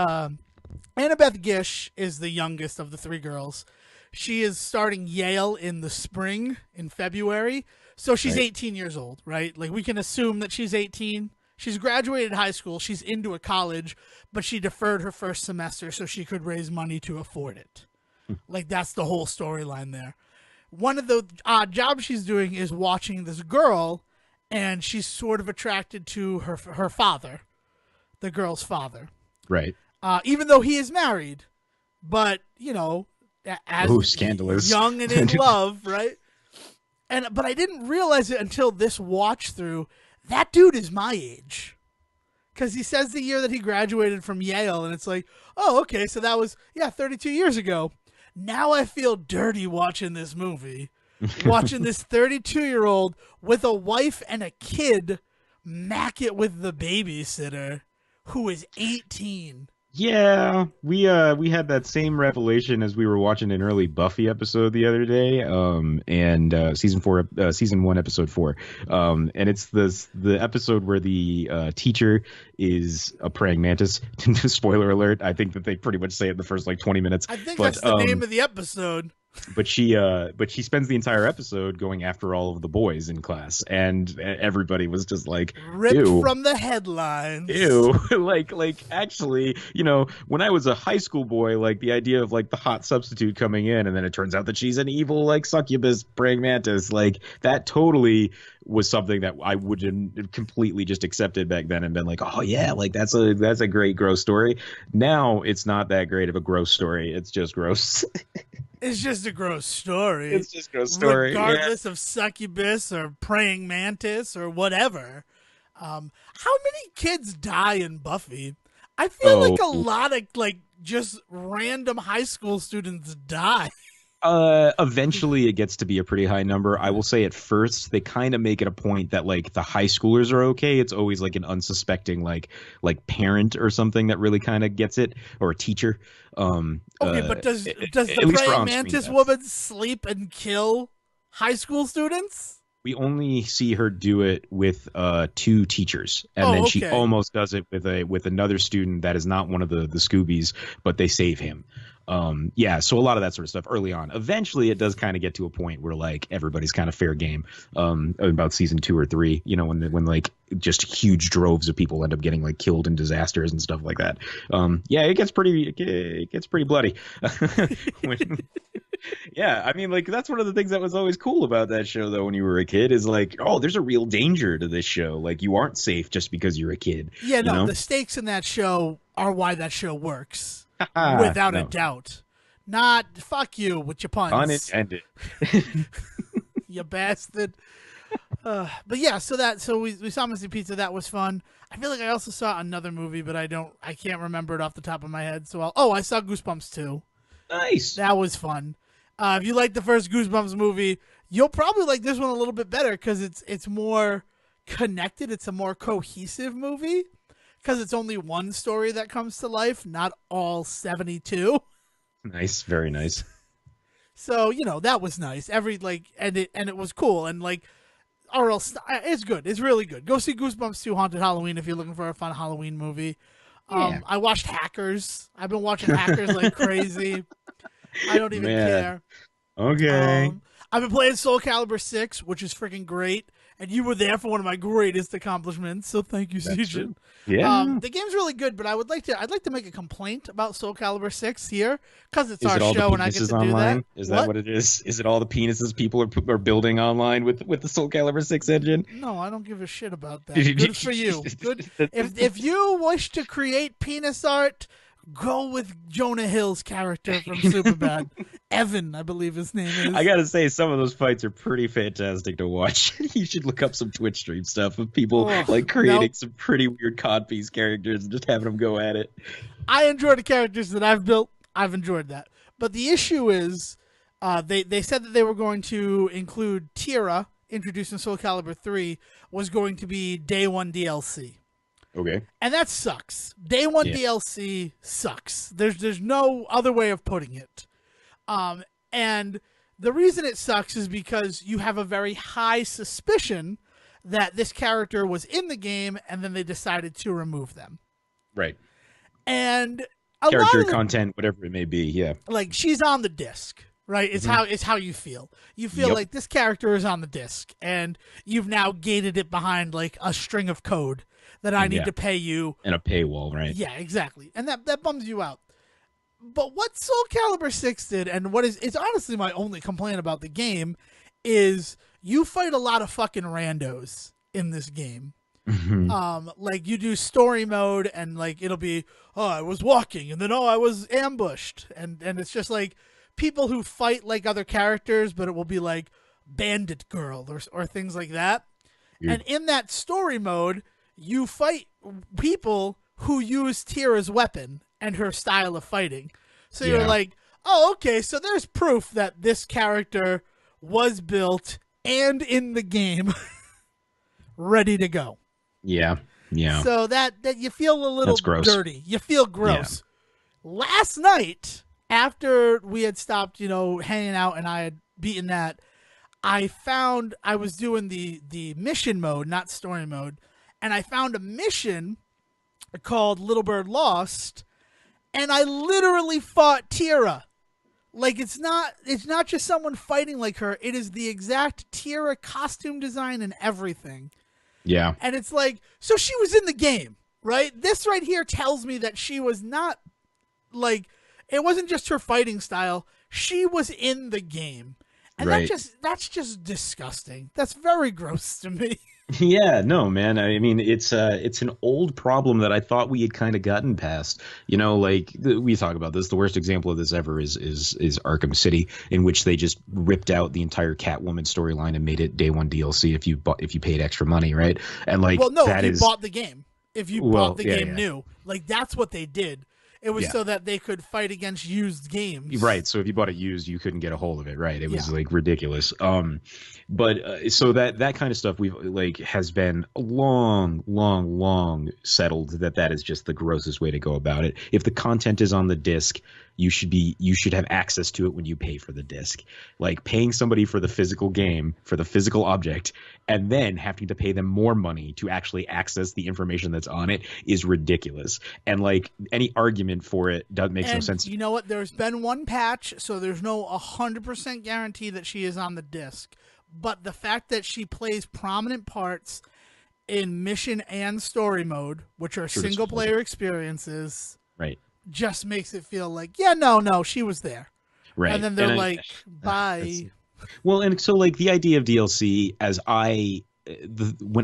Annabeth Gish is the youngest of the 3 girls. She is starting Yale in the spring, in February. So she's Right. 18 years old, right? Like we can assume that she's 18. She's graduated high school. She's into a college, but she deferred her first semester so she could raise money to afford it. Like that's the whole storyline there. One of the odd jobs she's doing is watching this girl, and she's sort of attracted to her father, the girl's father. Right. Even though he is married, but you know, as Scandalous. young and in love, right? But I didn't realize it until this watch through. That dude is my age. Because he says the year that he graduated from Yale, and it's like, oh, okay, so that was, 32 years ago. Now I feel dirty watching this movie. Watching this 32-year-old with a wife and a kid mack it with the babysitter who is 18. Yeah, we had that same revelation as we were watching an early Buffy episode the other day, and season 1, episode 4, and it's the episode where the teacher is a praying mantis. Spoiler alert! I think that they pretty much say it in the first like 20 minutes. I think that's the name of the episode. But she spends the entire episode going after all of the boys in class, and everybody was just like, ripped ew. From the headlines. Ew. like actually, when I was a high school boy, like the idea of like the hot substitute coming in, and then it turns out that she's an evil like succubus praying mantis, like that totally was something that I would have completely just accepted back then and been like, oh yeah, like that's a great gross story. Now it's not that great of a gross story. It's just gross. It's just a gross story. It's just a gross story. Regardless of succubus or praying mantis or whatever. How many kids die in Buffy? I feel like a lot of like just random high school students die. Eventually it gets to be a pretty high number. I will say at first they kind of make it a point that like the high schoolers are okay. It's always like an unsuspecting like parent or something that really kind of gets it, or a teacher. Okay, but does the praying mantis woman sleep and kill high school students? We only see her do it with 2 teachers, and then she almost does it with another student that is not one of the Scoobies, but they save him. So a lot of that sort of stuff early on. Eventually it does kind of get to a point where like everybody's kind of fair game, about season 2 or 3, when like just huge droves of people end up getting like killed in disasters and stuff like that. It gets pretty bloody. Yeah, I mean, like that's one of the things that was always cool about that show though when you were a kid, is like, oh, there's a real danger to this show. Like you aren't safe just because you're a kid. Yeah, no, the stakes in that show are why that show works. Without a doubt. Not fuck you with your puns. Unintended. You bastard. But yeah, so we saw Missy Pizza. That was fun. I feel like I also saw another movie, but I can't remember it off the top of my head. So I saw Goosebumps 2. Nice. That was fun. If you like the first Goosebumps movie, you'll probably like this one a little bit better because it's more connected. It's a more cohesive movie because it's only one story that comes to life, not all 72. Nice, very nice. So that was nice. And it was cool, and like it's good. It's really good. Go see Goosebumps 2 Haunted Halloween if you're looking for a fun Halloween movie. I watched Hackers. I've been watching Hackers like crazy. I don't even care. Okay. I've been playing Soul Calibur 6, which is freaking great, and you were there for one of my greatest accomplishments. So thank you, Sejan. Yeah. The game's really good, but I'd like to make a complaint about Soul Calibur 6 here because it's is our it all show the and I get to online? do that. Is that what it is? Is it all the penises people are building online with the Soul Calibur 6 engine? No, I don't give a shit about that. Good for you. Good. If you wish to create penis art, go with Jonah Hill's character from Superbad. Evan, I believe his name is. I gotta say, some of those fights are pretty fantastic to watch. You should look up some Twitch stream stuff of people creating some pretty weird codpiece characters and just having them go at it. I enjoy the characters that I've built. I've enjoyed that. But the issue is, they said that they were going to include Tira, introduced in Soul Calibur 3, was going to be Day 1 DLC. Okay. And that sucks. Day 1 DLC sucks. There's no other way of putting it. And the reason it sucks is because you have a very high suspicion that this character was in the game and then they decided to remove them. Right. And character content, whatever it may be, yeah. Like she's on the disc, right? It's how you feel. You feel Yep. like this character is on the disc, and you've now gated it behind like a string of code that I need Yeah. to pay you. And a paywall, right? Yeah, exactly, and that bums you out. But what Soul Calibur 6 did, and what is it's honestly my only complaint about the game, is you fight a lot of fucking randos in this game. Mhm. Like you do story mode, and like it'll be, oh, I was walking, and then I was ambushed, and it's just like people who fight like other characters, but it will be like Bandit Girl or things like that. Weird. And in that story mode, you fight people who use Tira's weapon and her style of fighting. So you're Yeah. like, oh, okay, so there's proof that this character was built and in the game ready to go. Yeah. Yeah. So that you feel a little That's gross. dirty. You feel gross. Last night, after we had stopped, hanging out and I had beaten that, I was doing the mission mode, not story mode, and I found a mission called Little Bird Lost, and I literally fought Tira. Like it's not just someone fighting like her, it is the exact Tira costume design and everything. Yeah. And it's like, so she was in the game, right? This right here tells me that she was not, like, it wasn't just her fighting style. She was in the game. And Right. that's just disgusting. That's very gross to me. Yeah, no, man. I mean, it's an old problem that I thought we had kind of gotten past. Like we talk about this. The worst example of this ever is Arkham City, in which they just ripped out the entire Catwoman storyline and made it day one DLC if you paid extra money, right? And like, Well, no, that if you is bought the game. If you bought the game yeah. new. Like, that's what they did. It was Yeah. so that they could fight against used games. Right. So if you bought it used, you couldn't get a hold of it. Right. It was Yeah. like ridiculous. But so that kind of stuff we've like has been long settled that is just the grossest way to go about it. If the content is on the disc, you should have access to it when you pay for the disc. Like paying somebody for the physical game, for the physical object, and then having to pay them more money to actually access the information that's on it is ridiculous. And like any argument for it makes no And sense. you know what? There's been one patch, so there's no 100% guarantee that she is on the disc. But the fact that she plays prominent parts in mission and story mode, which are Sure, single player experiences, Right. just makes it feel like, yeah, no, she was there. Right. And then they're And like, bye. well, and so like the idea of DLC, as when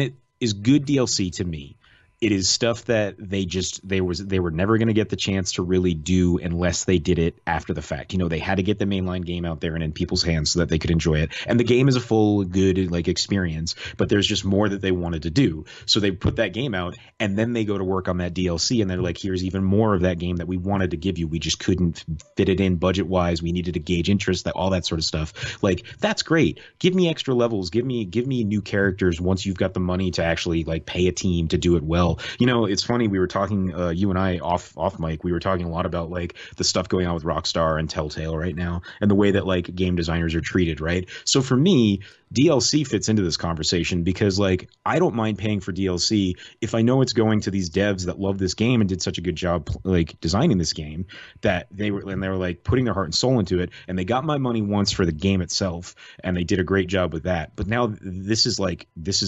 it is good DLC to me, it is stuff that they were never going to get the chance to really do unless they did it after the fact. They had to get the mainline game out there and in people's hands so that they could enjoy it. And the game is a full good like experience, but there's just more that they wanted to do. So they put that game out and then they go to work on that DLC and they're like, here's even more of that game that we wanted to give you. We just couldn't fit it in budget wise. We needed to gauge interest, all that sort of stuff. Like that's great. Give me extra levels. Give me new characters once you've got the money to actually like pay a team to do it well. It's funny, we were talking, you and I off mic, we were talking a lot about like the stuff going on with Rockstar and Telltale right now and the way that like game designers are treated, right? So for me, DLC fits into this conversation because like I don't mind paying for DLC if I know it's going to these devs that love this game and did such a good job like designing this game that they were like putting their heart and soul into it, and they got my money once for the game itself and they did a great job with that. But now this is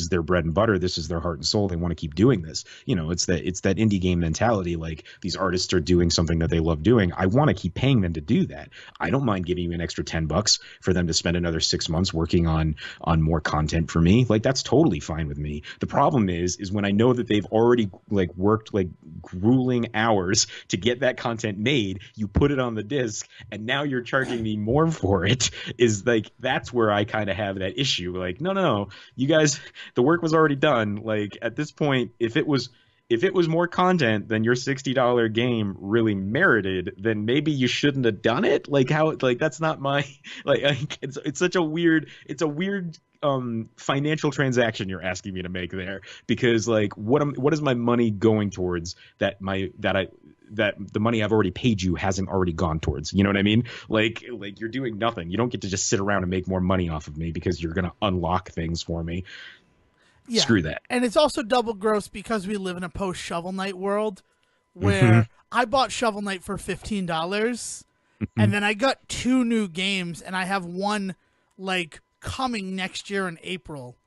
their bread and butter, this is their heart and soul. They want to keep doing this. It's that indie game mentality. Like these artists are doing something that they love doing. I want to keep paying them to do that. I don't mind giving you an extra $10 for them to spend another 6 months working on more content for me. Like that's totally fine with me. The problem is when I know that they've already like worked like grueling hours to get that content made, you put it on the disc and now you're charging me more for it, is like that's where I kind of have that issue. Like no, you guys, the work was already done. Like at this point, if it was more content than your $60 game really merited, then maybe you shouldn't have done it. Like how, like that's not my like it's such a weird financial transaction you're asking me to make there, because like what is my money going towards that the money I've already paid you hasn't already gone towards? You know what I mean? Like you're doing nothing. You don't get to just sit around and make more money off of me because you're gonna unlock things for me. Yeah. Screw that. And it's also double gross because we live in a post Shovel Knight world where I bought Shovel Knight for $15 And then I got 2 new games, and I have one like coming next year in April,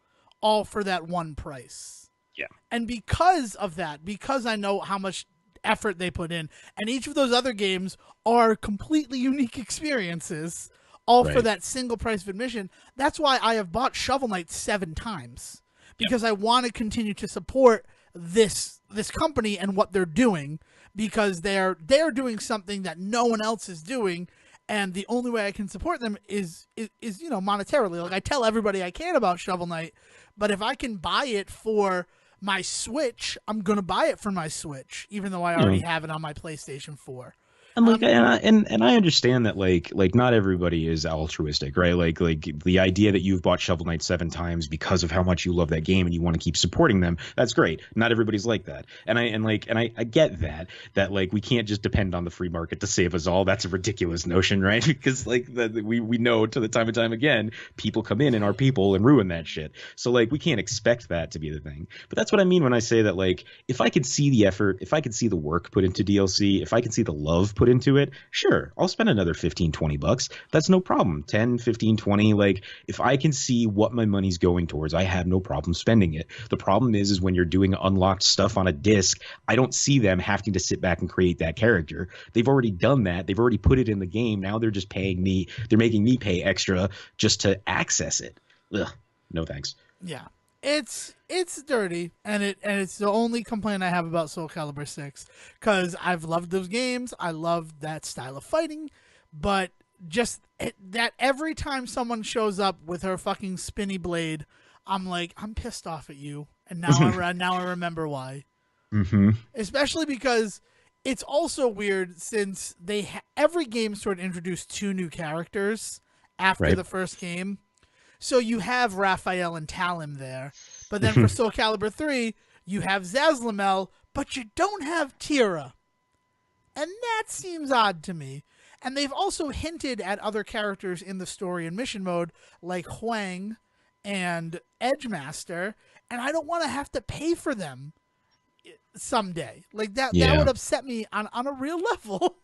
all for that one price. Yeah. And because of that, because I know how much effort they put in, and each of those other games are completely unique experiences, all for Right. that single price of admission, that's why I have bought Shovel Knight 7 times. Because I want to continue to support this company and what they're doing, because they're doing something that no one else is doing, and the only way I can support them is monetarily. Like, I tell everybody I can about Shovel Knight, but if I can buy it for my Switch, I'm gonna buy it for my Switch, even though I already have it on my PlayStation 4. And like, and I understand that like not everybody is altruistic, right? Like the idea that you've bought Shovel Knight 7 times because of how much you love that game and you want to keep supporting them, that's great. Not everybody's like that, and I get that like we can't just depend on the free market to save us all. That's a ridiculous notion, right? Because like we know to the time and time again, people come in and are people and ruin that shit. So like we can't expect that to be the thing. But that's what I mean when I say that, like, if I could see the effort, if I could see the work put into DLC, if I could see the love put into it, sure, I'll spend another 15, $20. That's no problem. 10, 15, 20. Like, if I can see what my money's going towards, I have no problem spending it. The problem is when you're doing unlocked stuff on a disc, I don't see them having to sit back and create that character. They've already done that. They've already put it in the game. Now they're just paying me. They're making me pay extra just to access it. Ugh, no thanks. Yeah. It's dirty, and it's the only complaint I have about Soul Calibur 6, because I've loved those games. I love that style of fighting, but just that every time someone shows up with her fucking spinny blade, I'm like, I'm pissed off at you, and now I remember why. Mm-hmm. Especially because it's also weird, since every game sort of introduced 2 new characters after the first game. So you have Raphael and Talim there. But then for Soul Calibur 3, you have Zazlamel, but you don't have Tira. And that seems odd to me. And they've also hinted at other characters in the story and mission mode, like Huang and Edgemaster, and I don't want to have to pay for them someday. Like, that would upset me on a real level.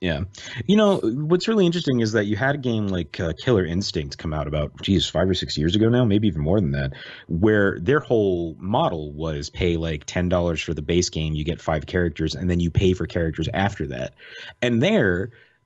Yeah. You know, what's really interesting is that you had a game like Killer Instinct come out about, 5 or 6 years ago now, maybe even more than that, where their whole model was pay like $10 for the base game, you get 5 characters, and then you pay for characters after that. And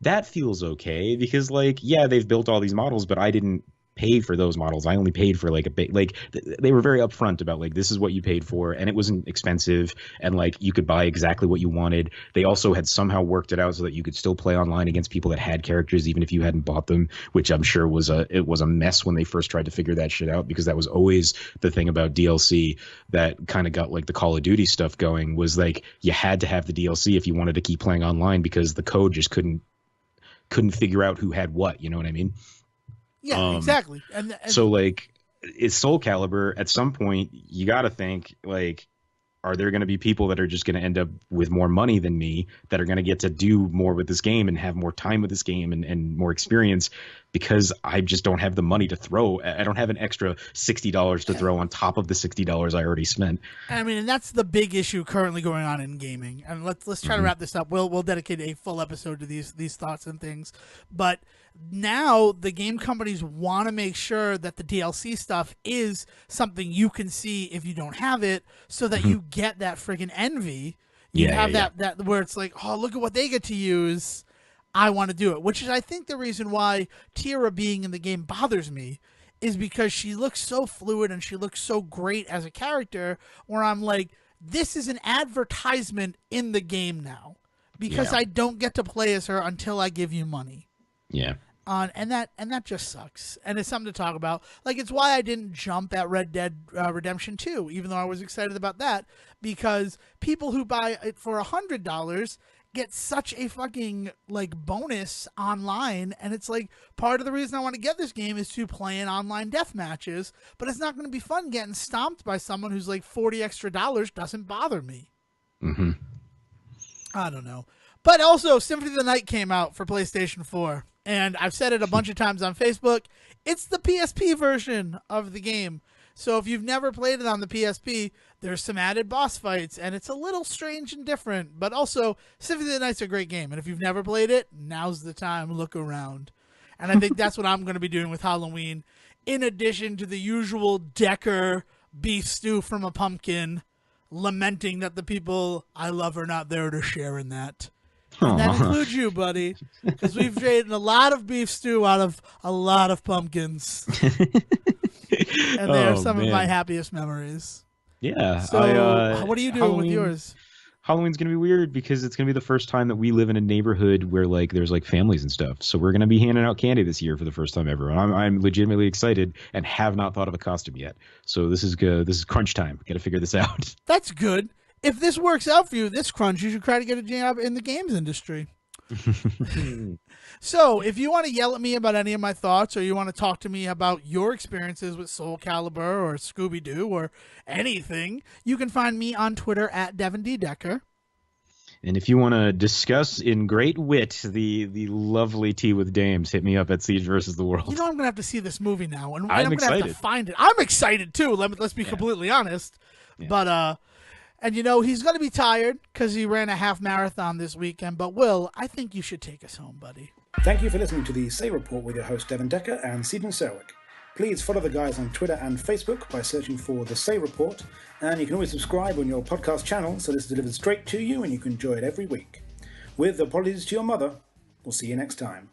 that feels okay because, like, yeah, they've built all these models, but I didn't pay for those models. I only paid for like they were very upfront about, like, this is what you paid for, and it wasn't expensive, and like you could buy exactly what you wanted. They also had somehow worked it out so that you could still play online against people that had characters even if you hadn't bought them, which I'm sure was a mess when they first tried to figure that shit out, because that was always the thing about DLC that kind of got like the Call of Duty stuff going, was like you had to have the DLC if you wanted to keep playing online, because the code just couldn't figure out who had what, you know what I mean? Yeah, exactly. And so, like, it's Soul Calibur. At some point, you got to think, like, are there going to be people that are just going to end up with more money than me that are going to get to do more with this game and have more time with this game and more experience, because I just don't have the money to throw. I don't have an extra $60 to throw on top of the $60 I already spent. I mean, and that's the big issue currently going on in gaming. And let's try to wrap this up. We'll dedicate a full episode to these thoughts and things. But now the game companies want to make sure that the DLC stuff is something you can see if you don't have it, so that you get that friggin' envy. You have that where it's like, oh, look at what they get to use. I want to do it, which is, I think, the reason why Tira being in the game bothers me, is because she looks so fluid and she looks so great as a character, where I'm like, this is an advertisement in the game now, because I don't get to play as her until I give you money. Yeah. And that just sucks, and it's something to talk about. Like, it's why I didn't jump at Red Dead Redemption 2, even though I was excited about that, because people who buy it for $100 get such a fucking, like, bonus online, and it's like, part of the reason I want to get this game is to play in online death matches, but it's not going to be fun getting stomped by someone who's like $40 extra doesn't bother me. Mm-hmm. I don't know. But also, Symphony of the Night came out for PlayStation 4. And I've said it a bunch of times on Facebook. It's the PSP version of the game. So if you've never played it on the PSP, there's some added boss fights, and it's a little strange and different. But also, Symphony of the Night's a great game, and if you've never played it, now's the time. Look around. And I think that's what I'm going to be doing with Halloween, in addition to the usual Decker beef stew from a pumpkin, lamenting that the people I love are not there to share in that. And that includes you, buddy, because we've made a lot of beef stew out of a lot of pumpkins. And they are some of my happiest memories. Yeah. So what are you doing with yours? Halloween's going to be weird because it's going to be the first time that we live in a neighborhood where like there's like families and stuff. So we're going to be handing out candy this year for the first time ever. And I'm legitimately excited and have not thought of a costume yet. So this is good. This is crunch time. Got to figure this out. That's good. If this works out for you, this crunch, you should try to get a job in the games industry. So if you want to yell at me about any of my thoughts, or you want to talk to me about your experiences with Soul Calibur or Scooby Doo or anything, you can find me on Twitter at Devin D. Decker. And if you want to discuss in great wit the lovely Tea with Dames, hit me up at Siege versus the World. You know, I'm going to have to see this movie now, and I'm I'm going to have to find it. I'm excited too. Let's be completely honest. Yeah. But and you know, he's going to be tired because he ran a half marathon this weekend. But Will, I think you should take us home, buddy. Thank you for listening to the Say Report with your host Devin Decker and Stephen Serwick. Please follow the guys on Twitter and Facebook by searching for The Say Report, and you can always subscribe on your podcast channel so this is delivered straight to you and you can enjoy it every week. With apologies to your mother, we'll see you next time.